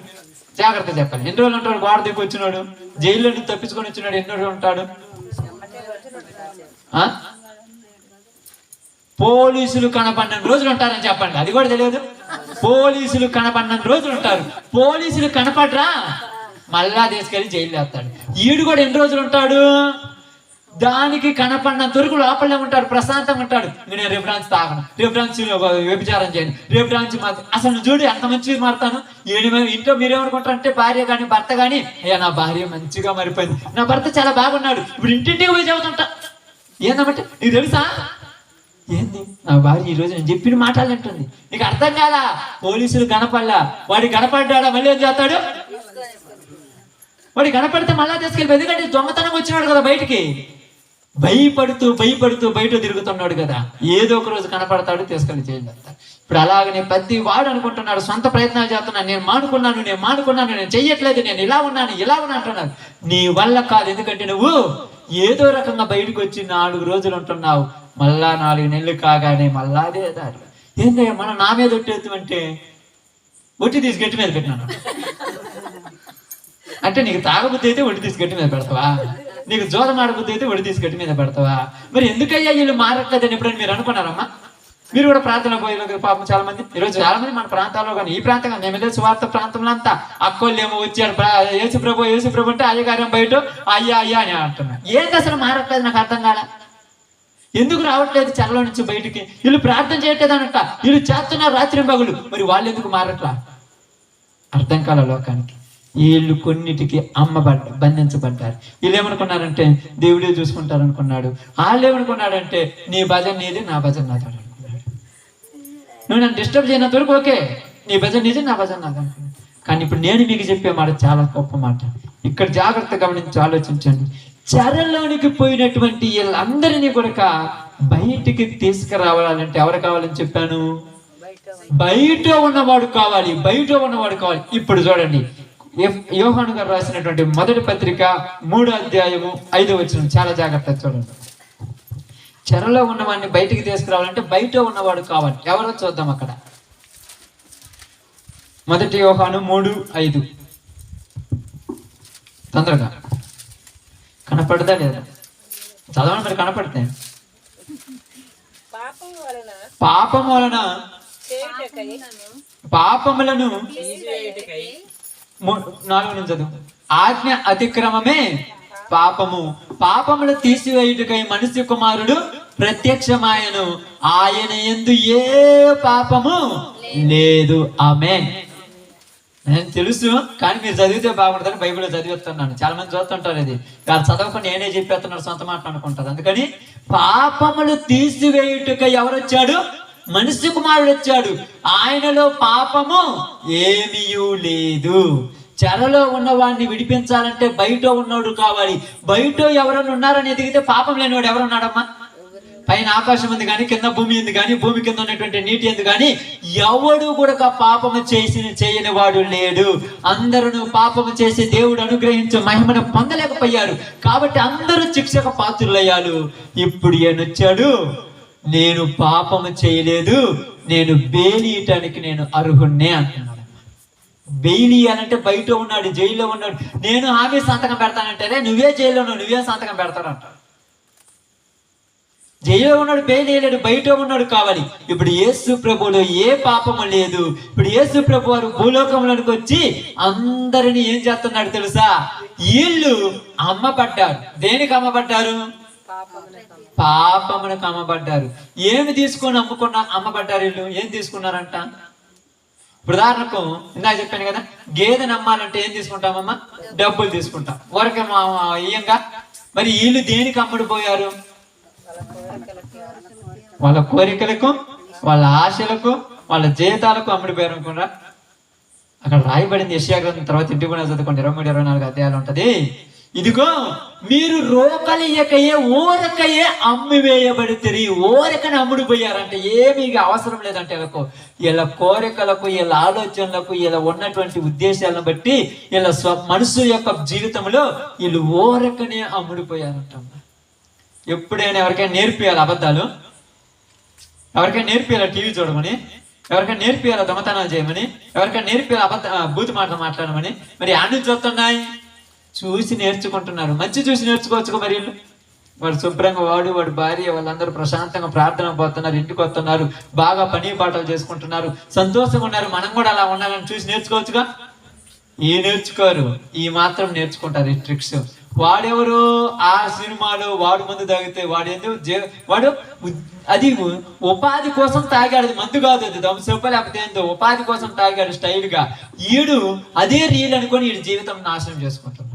Speaker 2: జాగ్రత్త చెప్పండి. ఎన్ని రోజులు ఉంటాడు? గోడ దిగి వచ్చినాడు, జైల్లో నుంచి తప్పించుకొని వచ్చినాడు, ఎన్ని రోజులు ఉంటాడు? పోలీసులు కనపడిన రోజులు ఉంటారని చెప్పండి. అది కూడా తెలియదు. పోలీసులు కనపడిన రోజులు ఉంటారు. పోలీసులు కనపడరా, మళ్ళా తీసుకెళ్లి జైలు వేస్తాడు. ఈడు కూడా ఎన్ని రోజులు ఉంటాడు? దానికి కనపడినంత వరకు లోపలనే ఉంటాడు, ప్రశాంతంగా ఉంటాడు. నేను రేపు రాంచి తాగను, రేపు రాంచి వ్యభిచారం చేయను, రేపు రాంచి అసలు నువ్వు చూడు ఎంత మంచిగా మారుతాను. ఇంట్లో మీరేమనుకుంటారంటే భార్య కానీ భర్త కానీ, అయ్యా నా భార్య మంచిగా మారిపోయింది, నా భర్త చాలా బాగున్నాడు. ఇప్పుడు ఇంటింటికి పోయి చదువుతుంటా. ఏందన్నమాట నీకు తెలుసా? ఏంది నా భార్య ఈరోజు నేను చెప్పిన మాటలు అంటుంది. నీకు అర్థం కాదా? పోలీసులు కనపడలా, వాడి కనపడ్డా మళ్ళీ ఏం చేస్తాడు? వాడి కనపడితే మళ్ళా తీసుకెళ్ళి, ఎందుకంటే దొంగతనం వచ్చినాడు కదా బయటికి, భయపడుతూ భయపడుతూ బయట తిరుగుతున్నాడు కదా, ఏదో ఒక రోజు కనపడతాడు, తీసుకెళ్ళి చేస్తాడు. ఇప్పుడు అలాగనే ప్రతి వాడు అనుకుంటున్నాడు, సొంత ప్రయత్నాలు చేస్తున్నాను, నేను మానుకున్నాను, నేను చెయ్యట్లేదు, నేను ఇలా ఉన్నాను అంటున్నాను. నీ వల్ల కాదు. ఎందుకంటే నువ్వు ఏదో రకంగా బయటకు వచ్చి 4 రోజులు ఉంటున్నావు, మళ్ళా 4 నెలలు కాగానే మళ్ళా అదే దారి. ఏంటయ్యా మనం నా మీద ఒట్టేద్దు అంటే, ఒట్టి తీసి గట్టి మీద పెట్టినాను అంటే, నీకు తాగబుద్ధి అయితే ఒట్టి తీసి గట్టి మీద పెడతావా? నీకు జోదం ఆడబుద్ధి అయితే ఒడి తీసి గట్టి మీద పెడతావా? మరి ఎందుకయ్యా వీళ్ళు మారట్లేదని ఎప్పుడైనా మీరు అనుకున్నారమ్మా? మీరు కూడా ప్రార్థన పోయే పాపం చాలా మంది, ఈరోజు చాలా మంది మన ప్రాంతాల్లో కానీ, ఈ ప్రాంతం కానీ, నేను సువార్త ప్రాంతంలో అంతా అక్కోళ్ళు ఏమో వచ్చాడు, యేసు ప్రభు అంటే అయ్యగారం బయట అయ్యా అని అంటున్నారు. ఏంటి అసలు మారట్లేదు? నాకు అర్థం కాల. ఎందుకు రావట్లేదు చెరలో నుంచి బయటికి? వీళ్ళు ప్రార్థన చేయట్లేదు అనట, వీళ్ళు చేస్తున్నారు రాత్రి పగులు, మరి వాళ్ళు ఎందుకు మారట్లా? అర్థం కాల లోకానికి. వీళ్ళు కొన్నిటికి బంధించబడ్డారు. వీళ్ళు ఏమనుకున్నారంటే దేవుడే చూసుకుంటారు అనుకున్నాడు. వాళ్ళు ఏమనుకున్నాడంటే నీ భజన నీది, నా భజన నాది అనుకున్నాడు. నువ్వు నన్ను డిస్టర్బ్ చేయనంత వరకు ఓకే, నీ భజన నీది, నా భజన నాది అనుకున్నాడు. కానీ ఇప్పుడు నేను మీకు చెప్పే మాట చాలా గొప్ప మాట. ఇక్కడ జాగ్రత్త గమనించి ఆలోచించండి. చెరలోనికి పోయినటువంటి వీళ్ళందరినీ కూడా బయటికి తీసుకురావాలంటే ఎవరు కావాలని చెప్పాను? బయట ఉన్నవాడు కావాలి. ఇప్పుడు చూడండి, యోహాను గారు రాసినటువంటి మొదటి పత్రిక 3వ అధ్యాయము 5వ వచనం చాలా జాగ్రత్తగా చూడండి. చెరలో ఉన్నవాడిని బయటికి తీసుకురావాలంటే బయట ఉన్నవాడు కావాలి. ఎవరో చూద్దాం అక్కడ. మొదటి యోహాను 3:5 తొందరగా కనపడదా లేదా? చదవండి మరి, కనపడితే. పాపములను 4 నుంచి చదువు. ఆజ్ఞ అతిక్రమమే పాపము, పాపములు తీసివేయుటకై మనుష్య కుమారుడు ప్రత్యక్షమాయను, ఆయన యందు ఏ పాపము లేదు. ఆమేన్. నేను తెలుసు, కానీ మీరు చదివితే బాగుంటుందని బైబిల్లో చదివిస్తున్నాను. చాలా మంది చూస్తుంటారు, ఇది వాళ్ళు చదవకుండా నేనే చెప్పేస్తున్నాడు, సొంత మాట అనుకుంటారు. అందుకని పాపములు తీసివేయుటకై ఎవరు వచ్చాడు? మనుష్య కుమారుడు వచ్చాడు. ఆయనలో పాపము ఏమీ లేదు. చెరలో ఉన్నవాడిని విడిపించాలంటే బయట ఉన్నోడు కావాలి. బయట ఎవరైనా ఉన్నారని ఎదిగితే పాపం లేనివాడు ఎవరున్నాడమ్మా? పైన ఆకాశం ఉంది కానీ, కింద భూమి ఉంది కానీ, భూమి కింద ఉన్నటువంటి నీటి ఉంది కానీ, ఎవడు కూడా పాపము చేయని వాడు లేడు. అందరూ పాపము చేసి దేవుడు అనుగ్రహించే మహిమను పొందలేకపోయారు. కాబట్టి అందరూ శిక్షకు పాత్రులయ్యారు. ఇప్పుడు ఈయనొచ్చాడు, నేను పాపము చేయలేదు, నేను బేలీయటానికి నేను అర్హుణ్ణే అంటున్నాడు. బెయిల్ ఇవ్వాలంటే బయట ఉన్నాడు, జైల్లో ఉన్నాడు. నేను హామీ సంతకం పెడతానంటేనే నువ్వే జైల్లో ఉన్నావు, నువ్వే సంతకం పెడతానంట. జైల్లో ఉన్నాడు, బెయిల్ వేయలేడు, బయట ఉన్నాడు కావాలి. ఇప్పుడు యేసు ప్రభువులో ఏ పాపము లేదు. ఇప్పుడు యేసు ప్రభు వారు భూలోకంలోనికి వచ్చి అందరినీ ఏం చేస్తున్నాడు తెలుసా? వీళ్ళు అమ్మబడ్డారు. దేనికి అమ్మబడ్డారు? పాపమునకు అమ్మబడ్డారు. ఏమి తీసుకొని అమ్మబడ్డారు వీళ్ళు? ఏం తీసుకున్నారంట? ఉదాహరణకు ఇందాక చెప్పాను కదా, గేదె నమ్మాలంటే ఏం తీసుకుంటామమ్మా? డబ్బులు తీసుకుంటాం. ఊరకే ఇయ్యంగా. మరి వీళ్ళు దేనికి అమ్ముడిపోయారు? వాళ్ళ కోరికలకు, వాళ్ళ ఆశలకు, వాళ్ళ జీతాలకు అమ్ముడిపోయారు అనుకున్నా. అక్కడ రాయబడింది యెషయా గ్రంథం తర్వాత ఇంటికి కూడా చదువుకోండి, 23-24 అధ్యాయాలు ఉంటది. ఇదిగో మీరు రోకలియకయే ఊరకయే అమ్మివేయబడితే, ఊరకని అమ్ముడిపోయారంటే ఏమీ అవసరం లేదంటే వీళ్ళ కోరికలకు, వీళ్ళ ఆలోచనలకు, వీళ్ళ ఉన్నటువంటి ఉద్దేశాలను బట్టి వీళ్ళ మనసు యొక్క జీవితంలో వీళ్ళు ఊరకనే అమ్ముడిపోయారంట. ఎప్పుడైనా ఎవరికైనా నేర్పియాలి అబద్ధాలు, ఎవరికైనా నేర్పియాలి టీవీ చూడమని, ఎవరికైనా నేర్పియాలి దొంగతనాలు చేయమని, ఎవరికైనా నేర్పియాలి బూతు మాటలు మాట్లాడమని. మరి అన్ని చూస్తున్నాయి, చూసి నేర్చుకుంటున్నారు. మంచి చూసి నేర్చుకోవచ్చు. మరి వాడు శుభ్రంగా వాడి భార్య వాళ్ళందరూ ప్రశాంతంగా ప్రార్థన పోతున్నారు, ఇంటికి వస్తున్నారు, బాగా పని పాటలు చేసుకుంటున్నారు, సంతోషంగా ఉన్నారు. మనం కూడా అలా ఉండాలని చూసి నేర్చుకోవచ్చుగా. ఈ నేర్చుకోరు, ఈ మాత్రం నేర్చుకుంటారు ఈ ట్రిక్స్. వాడెవరు? ఆ సినిమాలో వాడు మందు తాగితే వాడు అది ఉపాధి కోసం తాగాడు. అది మందు కాదు, అది దమ్సొప్ప లేకపోతే ఏందో ఉపాధి కోసం తాగాడు స్టైల్ గా. ఈడు అదే రియల్ అనుకొని వీడి జీవితం నాశనం చేసుకుంటున్నాడు.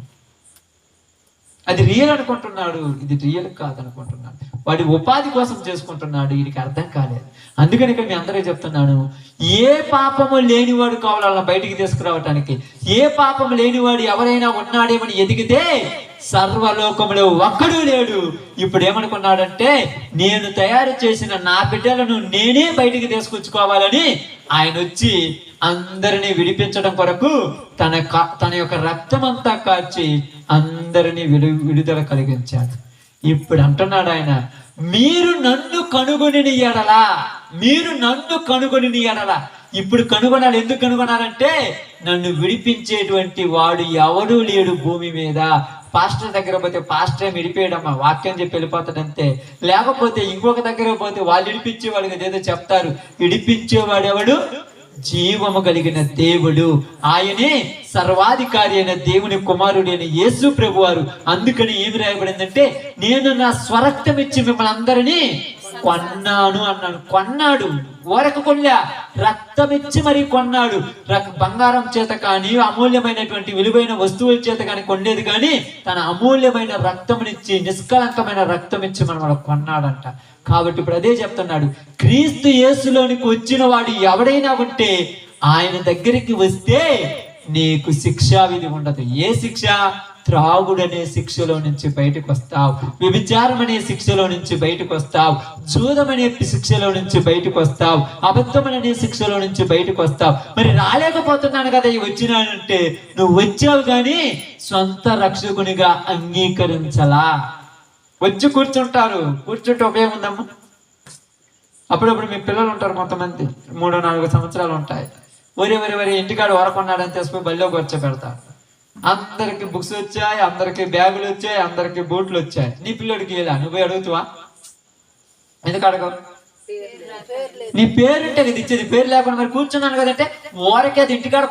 Speaker 2: అది రియల్ అనుకుంటున్నాడు, ఇది రియల్ కాదనుకుంటున్నాడు. వాడి ఉపాధి కోసం చేసుకుంటున్నాడు, వీడికి అర్థం కాలేదు. అందుకని ఇక్కడ మీ అందరూ చెప్తున్నాను, ఏ పాపము లేనివాడు కావాలి అలా బయటికి తీసుకురావటానికి. ఏ పాపము లేనివాడు ఎవరైనా ఉన్నాడేమని ఎదిగితే సర్వలోకంలో ఒక్కడూ లేడు. ఇప్పుడు ఏమనుకున్నాడంటే, నేను తయారు చేసిన నా బిడ్డలను నేనే బయటికి తీసుకొచ్చుకోవాలని ఆయన వచ్చి అందరినీ విడిపించడం కొరకు తన యొక్క రక్తం అంతా కాచి అందరినీ విడుదల కలిగించాడు. ఇప్పుడు అంటున్నాడు ఆయన, మీరు నన్ను కనుగొని ఎడలా, మీరు నన్ను కనుగొని ఎడలా. ఇప్పుడు కనుగొనాలి. ఎందుకు కనుగొనాలంటే, నన్ను విడిపించేటువంటి వాడు ఎవడూ లేడు భూమి మీద. పాస్టర్ దగ్గర పోతే పాస్టరే విడిపోయడమ్మా, వాక్యం చెప్పి వెళ్ళిపోతాడంతే. లేకపోతే ఇంకొక దగ్గర పోతే వాళ్ళు విడిపించే వాళ్ళకి ఏదో చెప్తారు. విడిపించేవాడు ఎవడు? జీవము కలిగిన దేవుడు. ఆయనే సర్వాధికారి అయిన దేవుని కుమారుడు అయిన యేసు ప్రభు వారు. అందుకని ఏమి రాయబడిందంటే, నేను నా స్వరక్తం ఇచ్చి మిమ్మల్ని అందరినీ కొన్నాను అన్నాడు. కొన్నాడు, ఊరక కొన్నా, రక్తం ఇచ్చి మరి కొన్నాడు. బంగారం చేత కానీ అమూల్యమైనటువంటి విలువైన వస్తువుల చేత కానీ కొనేది కానీ తన అమూల్యమైన రక్తమునిచ్చి, నిష్కలంకమైన రక్తం ఇచ్చి మనం కొన్నాడంట. కాబట్టి ఇప్పుడు అదే చెప్తున్నాడు, క్రీస్తు యేసులోనికి వచ్చిన వాడు ఎవడైనా ఉంటే ఆయన దగ్గరికి వస్తే నీకు శిక్షా విధి ఉండదు. ఏ శిక్ష? త్రాగుడనే శిక్షలో నుంచి బయటకు వస్తావు, వ్యభిచారం అనే శిక్షలో నుంచి బయటకు వస్తావు, జూదమనే శిక్షలో నుంచి బయటకు వస్తావు, అబద్ధమనే శిక్షలో నుంచి బయటకు వస్తావు. మరి రాలేకపోతున్నాను కదా వచ్చినానంటే, నువ్వు వచ్చావు కానీ సొంత రక్షకునిగా అంగీకరించలా. వచ్చి కూర్చుంటారు, కూర్చుంటే ఉపయోగం ఉందమ్మా. అప్పుడప్పుడు మీ పిల్లలు ఉంటారు, కొంతమంది 3-4 సంవత్సరాలు ఉంటాయి. వరి ఇంటికాడ వరకున్నాడని తెలిసిపోయి బల్లో కూర్చోబెడతారు. అందరికి బుక్స్ వచ్చాయి, అందరికి బ్యాగులు వచ్చాయి, అందరికి బూట్లు వచ్చాయి. నీ పిల్లడికి ఇలా నువ్వు అడుగుతావా? ఎందుకు అడగవు? నీ పేరుంటే ఇది ఇచ్చేది. పేరు లేకుండా మరి కూర్చున్నాను కదంటే ఓరకే అది ఇంటికాడ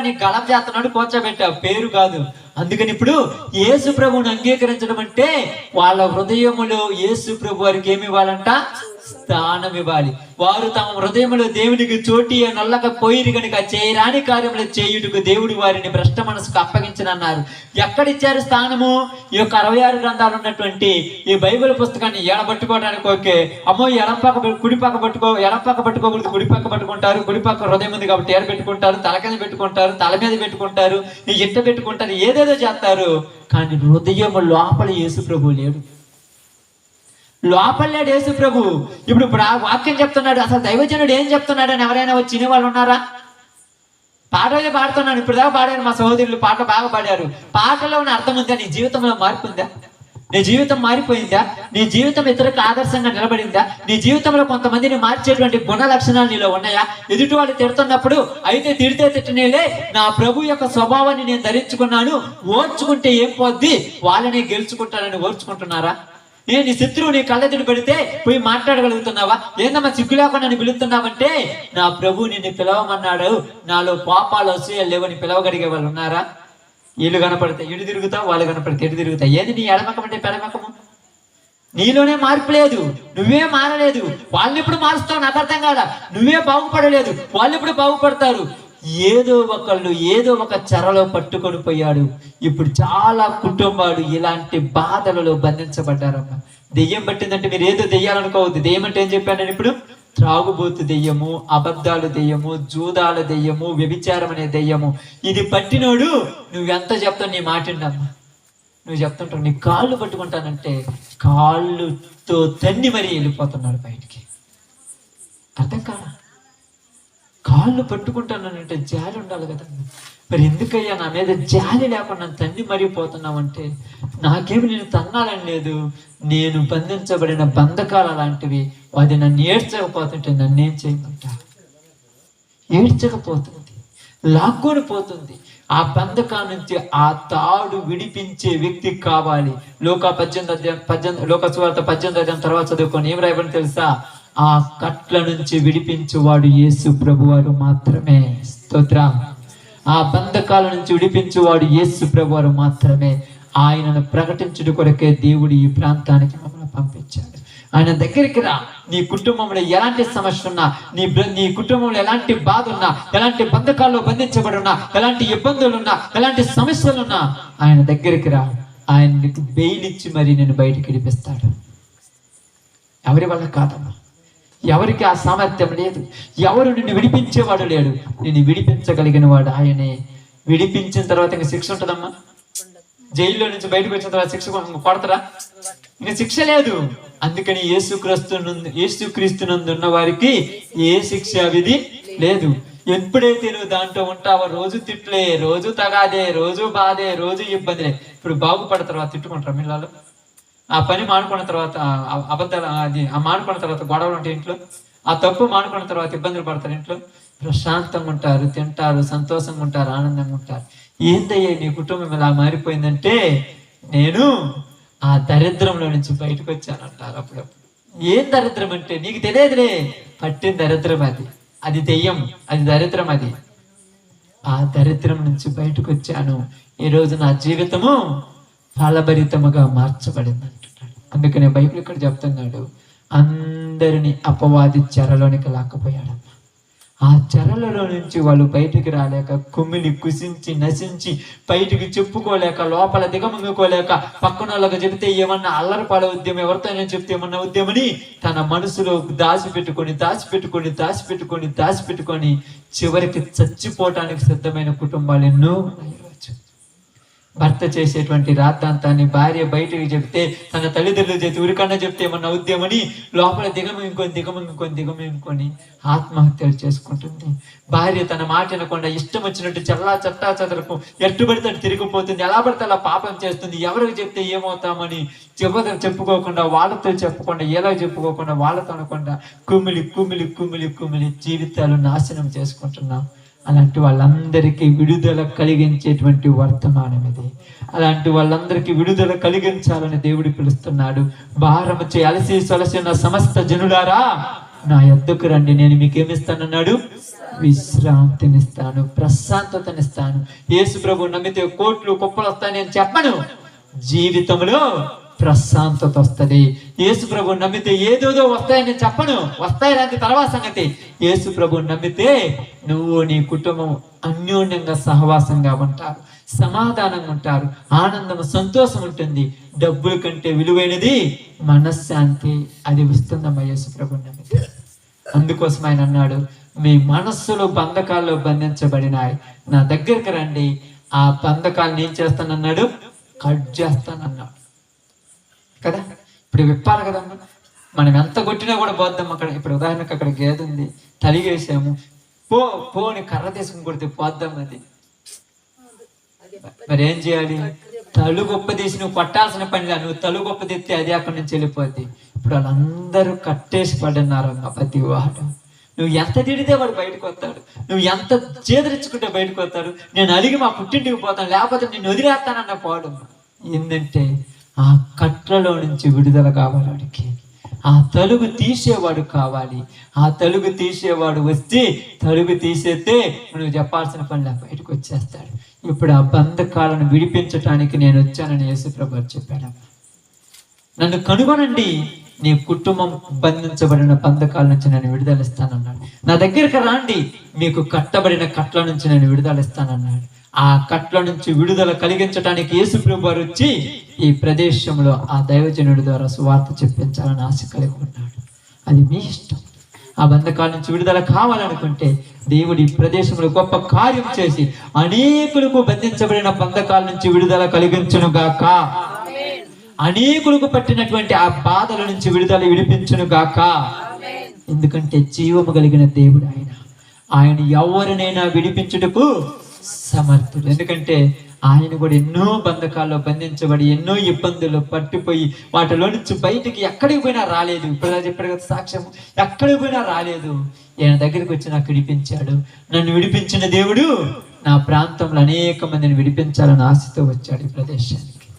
Speaker 2: నీ గలం చేస్తున్నాడు, కూర్చోబెట్టావు, పేరు కాదు. అందుకని ఇప్పుడు యేసు ప్రభువుని అంగీకరించడం అంటే వాళ్ళ హృదయములో యేసు ప్రభు వారికి ఏమి ఇవ్వాలంట? స్థానం ఇవ్వాలి. వారు తమ హృదయంలో దేవునికి చోటి నల్లకపోయిరు కనుక చేయరాని కార్యములు చేయుటకు దేవుడు వారిని భ్రష్ట మనసుకు అప్పగించనన్నారు. ఎక్కడిచ్చారు స్థానము? ఈ యొక్క 66 గ్రంథాలు ఉన్నటువంటి ఈ బైబిల్ పుస్తకాన్ని ఎడబట్టుకోవడానికి ఓకే. అమ్మో కుడిపక్క పట్టుకోకూడదు, కుడిపక్క పట్టుకుంటారు. కుడిపక్క హృదయం ఉంది కాబట్టి ఏడ పెట్టుకుంటారు, తల కింద పెట్టుకుంటారు, తల మీద పెట్టుకుంటారు, ఇంట పెట్టుకుంటారు, ఏదేదో చేస్తారు. కానీ హృదయం లోపల యేసు ప్రభు లేడు. లోపల లేడు యేసు ప్రభు. ఇప్పుడు ఆ వాక్యం చెప్తున్నాడు. అసలు దైవజనుడు ఏం చెప్తున్నాడు అని ఎవరైనా వచ్చిన వాళ్ళు ఉన్నారా? పాటలే పాడుతున్నాను, ఇప్పుడు దాకా పాడారు మా సహోదరులు, పాటలు బాగా పాడారు. పాటలో ఉన్న అర్థం ఉందా? నీ జీవితంలో మార్పు ఉందా? నీ జీవితం మారిపోయిందా? నీ జీవితం ఇతరులకు ఆదర్శంగా నిలబడిందా? నీ జీవితంలో కొంతమందిని మార్చేటువంటి గుణ లక్షణాలు నీలో ఉన్నాయా? ఎదుటి వాళ్ళు తిడుతున్నప్పుడు అయితే తిడితే తిట్టనేలే, నా ప్రభు యొక్క స్వభావాన్ని నేను ధరించుకున్నాను, ఓర్చుకుంటే ఏం పోద్ది, వాళ్ళని గెలుచుకుంటానని ఓర్చుకుంటున్నారా? నీ శత్రువు నీ కళ్ళెదుడు పెడితే పోయి మాట్లాడగలుగుతున్నావా? ఏందమ్మా సిగ్గు లేకుండా నన్ను పిలుస్తున్నావంటే, నా ప్రభు నిన్ను పిలవమన్నాడు, నాలో పాపాలు అసూయలు లేవని పిలవగలిగే వాళ్ళు ఉన్నారా? వీళ్ళు కనపడితే ఇటు తిరుగుతావు, వాళ్ళు కనపడితే ఇటు తిరుగుతావు. ఏది నీ ఎడమకం అంటే పెడమకము? నీలోనే మార్పు లేదు, నువ్వే మారలేదు. వాళ్ళని ఎప్పుడు మారుస్తావు నాకు అర్థం కాదా? నువ్వే బాగుపడలేదు, వాళ్ళు ఎప్పుడు బాగుపడతారు? ఏదో ఒకళ్ళు ఏదో ఒక చెరలో పట్టుకొని పోయాడు. ఇప్పుడు చాలా కుటుంబాలు ఇలాంటి బాధలలో బంధించబడ్డారమ్మా. దెయ్యం పట్టిందంటే మీరు ఏదో దెయ్యాలనుకోవద్దు. దెయ్యం అంటే ఏం చెప్పాను నేను ఇప్పుడు? త్రాగుబోతు దెయ్యము, అబద్ధాలు దెయ్యము, జూదాల దెయ్యము, వ్యభిచారం అనే దెయ్యము. ఇది పట్టినోడు నువ్వెంత చెప్తావు నీ మాటిండమ్మా. నువ్వు చెప్తుంటావు నీ కాళ్ళు పట్టుకుంటానంటే కాళ్ళుతో తన్ని మరీ వెళ్ళిపోతున్నాడు బయటికి. అర్థం కాదా? కాళ్ళు పట్టుకుంటానంటే జాలి ఉండాలి కదా. మరి ఎందుకయ్యా నా మీద జాలి లేకుండా తన్ని మరిగిపోతున్నావంటే, నాకేమి నేను తన్నాలని లేదు, నేను బంధించబడిన బంధకాలు అలాంటివి. అది నన్ను ఏడ్చకపోతుంటే నన్నేం చేయమంటా? ఏడ్చకపోతుంది, లాక్కొని పోతుంది. ఆ బంధకాల నుంచి ఆ తాడు విడిపించే వ్యక్తి కావాలి. లోక సువార్త 18 తర్వాత చదువుకొని ఏం రాయబడి తెలుసా? ఆ కట్ల నుంచి విడిపించువాడు యేసు ప్రభువారు మాత్రమే. స్తోత్రం. ఆ బంధకాల నుంచి విడిపించువాడు యేసు ప్రభువారు మాత్రమే. ఆయనను ప్రకటించుట కొరకే దేవుడు ఈ ప్రాంతానికి మమ్మల్ని పంపించాడు. ఆయన దగ్గరికి రా. నీ కుటుంబంలో ఎలాంటి సమస్య ఉన్నా, నీ కుటుంబంలో ఎలాంటి బాధ ఉన్నా, ఎలాంటి బంధకాల్లో బంధించబడి ఉన్నా, ఎలాంటి ఇబ్బందులున్నా, ఎలాంటి సమస్యలున్నా ఆయన దగ్గరికి రా. ఆయన నీకు బెయిల్ ఇచ్చి మరి నేను బయటికి విడిపిస్తాడు. ఎవరి వల్ల కాదమ్మా, ఎవరికి ఆ సామర్థ్యం లేదు. ఎవరు నిన్ను విడిపించేవాడు లేడు. నిన్ను విడిపించగలిగిన వాడు ఆయనే. విడిపించిన తర్వాత ఇంకా శిక్ష ఉంటుందమ్మా. జైల్లో నుంచి బయటకు వచ్చిన తర్వాత శిక్ష కొడతారా? ఇంకా శిక్ష లేదు. అందుకని యేసుక్రీస్తునందు ఉన్న వారికి ఏ శిక్ష విధి లేదు. ఎప్పుడైతే నువ్వు దాంట్లో ఉంటావో రోజు తిట్లే, రోజు తగాదే, రోజు బాధే, రోజు ఇబ్బందిలే. ఇప్పుడు బాగుపడిన తర్వాత తిట్టుకుంటారా పిల్లలు? ఆ పని మానుకున్న తర్వాత అబద్ధాలు, అది ఆ మానుకున్న తర్వాత గొడవలు ఉంటాయి ఇంట్లో. ఆ తప్పు మానుకున్న తర్వాత ఇబ్బందులు పడతారు ఇంట్లో. ప్రశాంతంగా ఉంటారు, తింటారు, సంతోషంగా ఉంటారు, ఆనందంగా ఉంటారు. ఏందయ్యా నీ కుటుంబం ఇలా మారిపోయిందంటే, నేను ఆ దరిద్రంలో నుంచి బయటకు వచ్చానంటారు అప్పుడప్పుడు. ఏం దరిద్రం అంటే నీకు తెలియదులే, పట్టిన దరిద్రం అది. అది దెయ్యం, అది దరిద్రం. అది ఆ దరిద్రం నుంచి బయటకు వచ్చాను. ఈరోజు నా జీవితము ఫలభరితముగా మార్చబడింది అంటున్నాడు. అందుకనే బైబిల్ ఇక్కడ చెప్తున్నాడు, అందరినీ అపవాది చెరలోనికి లాక్కపోయాడమ్మ. ఆ చెరలలో నుంచి వాళ్ళు బయటికి రాలేక, కుమిలి కుసించి నశించి, బయటికి చెప్పుకోలేక, లోపల దిగమంగుకోలేక, పక్కన వాళ్ళకి చెబితే ఏమన్నా అల్లరిపాల ఉద్యమం, ఎవరితోనే చెప్తే ఏమన్నా ఉద్యమని తన మనసులో దాచిపెట్టుకొని చివరికి చచ్చిపోవటానికి సిద్ధమైన కుటుంబాలు ఎన్నో ఉన్నాయి. భర్త చేసేటువంటి రాద్ధాంతాన్ని భార్య బయటకు చెప్తే, తన తల్లిదండ్రులు చేతి ఉరికన్నా చెప్తే ఏమన్నా ఉద్యమని లోపల దిగమింగుకొని ఆత్మహత్యలు చేసుకుంటుంది. భార్య తన మాట వినకుండా ఇష్టం వచ్చినట్టు చట్టా చదరకు ఎట్టుబడితే తిరిగిపోతుంది. ఎలా పడితే అలా పాపం చేస్తుంది. ఎవరికి చెప్తే ఏమవుతామని చెప్పుకోకుండా, వాళ్ళతో చెప్పకుండా, ఎలా చెప్పుకోకుండా, వాళ్ళతో అనకుండా కుమిలి జీవితాలు నాశనం చేసుకుంటున్నాం. అలాంటి వాళ్ళందరికీ విడుదల కలిగించేటువంటి వర్తమానం ఇది. అలాంటి వాళ్ళందరికీ విడుదల కలిగించాలని దేవుడు పిలుస్తున్నాడు. భారము చే అలసి సొలసిన సమస్త జనులారా నా యొద్దకు రండి, నేను మీకు ఏమిస్తానన్నాడు? విశ్రాంతినిస్తాను, ప్రశాంతతనిస్తాను. యేసు ప్రభు నమ్మితే కోట్లు కుప్పలు వస్తాయని నేను చెప్పను. జీవితంలో ప్రశాంతత వస్తుంది. యేసు ప్రభు నమ్మితే ఏదోదో వస్తాయని చెప్పను. వస్తాయి రాని తర్వాత సంగతి. యేసు ప్రభు నమ్మితే నువ్వు నీ కుటుంబం అన్యోన్యంగా సహవాసంగా ఉంటారు, సమాధానంగా ఉంటారు, ఆనందం సంతోషం ఉంటుంది. డబ్బుల కంటే విలువైనది మనశ్శాంతి. అది వస్తుందమ్మా యేసు ప్రభు నమ్మితే. అందుకోసం ఆయన అన్నాడు, మీ మనస్సులో బంధకాల్లో బంధించబడినాయి, నా దగ్గరికి రండి, ఆ బంధకాలను ఏం చేస్తానన్నాడు? కట్ చేస్తానన్నాడు కదా. ఇప్పుడు విప్పాలి కదమ్మా. మనం ఎంత కొట్టినా కూడా పోద్దాం. అక్కడ ఇప్పుడు ఉదాహరణకు అక్కడ గేదె ఉంది, తలిగేసాము, పోని కర్ర తీసుకుని కొడితే పోద్దాం. అది మరి ఏం చేయాలి? తలుగు ఉప్పదీసి నువ్వు కొట్టాల్సిన పనిలా, నువ్వు తలుగు ఉప్పదీస్తే అది అక్కడి నుంచి వెళ్ళిపోద్ది. ఇప్పుడు వాళ్ళందరూ కట్టేసి పడున్నారన్న ప్రతి వాడు. నువ్వు ఎంత తిడితే వాడు బయటకు వస్తాడు, నువ్వు ఎంత చేదరించుకుంటే బయటకు వస్తాడు. నేను అలిగి మా పుట్టింటికి పోతాను, లేకపోతే నేను వదిలేస్తానన్న పోవడం. ఏంటంటే ఆ కట్లలో నుంచి విడుదల కావాలి వాడికి. ఆ తలుగు తీసేవాడు కావాలి. ఆ తలుగు తీసేవాడు వచ్చి తలుగు తీసేస్తే నువ్వు చెప్పాల్సిన పనిలా బయటకు వచ్చేస్తాడు. ఇప్పుడు ఆ బంధకాలను విడిపించటానికి నేను వచ్చానని యేసుప్రభు చెప్పాడు. నన్ను కనుగొనండి, నీ కుటుంబం బంధించబడిన బంధకాల నుంచి నేను విడుదలిస్తానన్నాడు. నా దగ్గరికి రాండి, మీకు కట్టబడిన కట్ల నుంచి నేను విడుదలిస్తానన్నాడు. ఆ కట్ల నుంచి విడుదల కలిగించడానికి యేసుప్రభు వారు వచ్చి ఈ ప్రదేశంలో ఆ దైవజనుడి ద్వారా సువార్త చెప్పించాలని ఆశ కలిగి ఉన్నాడు. అది మీ ఇష్టం. ఆ బంధకాల నుంచి విడుదల కావాలనుకుంటే దేవుడి ప్రదేశంలో గొప్ప కార్యం చేసి అనేకులకు బంధించబడిన బంధకాల నుంచి విడుదల కలిగించును గాక. అనేకులకు పట్టినటువంటి ఆ బాధల నుంచి విడుదల విడిపించును గాక. ఎందుకంటే జీవము కలిగిన దేవుడు ఆయన ఎవరినైనా విడిపించుటకు సమర్థుడు. ఎందుకంటే ఆయన కూడా ఎన్నో బంధకాల్లో బంధించబడి ఎన్నో ఇబ్బందులు పట్టిపోయి వాటిలో నుంచి బయటికి ఎక్కడికి పోయినా రాలేదు. ఇప్పుడు చెప్పాడు కదా సాక్ష్యం, ఎక్కడికి పోయినా రాలేదు. ఆయన దగ్గరికి వచ్చి నాకు విడిపించాడు. నన్ను విడిపించిన దేవుడు నా ప్రాంతంలో అనేక మందిని విడిపించాలని ఆశతో వచ్చాడు ఈ ప్రదేశానికి.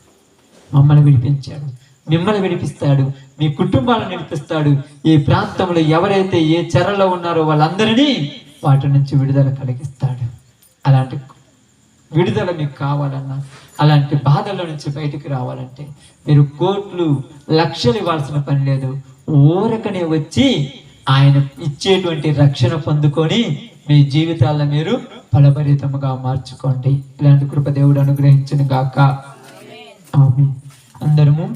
Speaker 2: మమ్మల్ని విడిపించాడు, మిమ్మల్ని విడిపిస్తాడు, మీ కుటుంబాలను విడిపిస్తాడు. ఈ ప్రాంతంలో ఎవరైతే ఏ చెరలో ఉన్నారో వాళ్ళందరినీ వాటి నుంచి విడుదల కలిగిస్తాడు. అలాంటి విడుదల మీకు కావాలన్నా, అలాంటి బాధల నుంచి బయటికి రావాలంటే మీరు కోట్లు లక్షలు ఇవ్వాల్సిన పని లేదు. ఊరకనే వచ్చి ఆయన ఇచ్చేటువంటి రక్షణ పొందుకొని మీ జీవితాల్లో మీరు ఫలభరితముగా మార్చుకోండి. ఇలాంటి కృప దేవుడు అనుగ్రహించును గాక. ఆమేన్. అందరము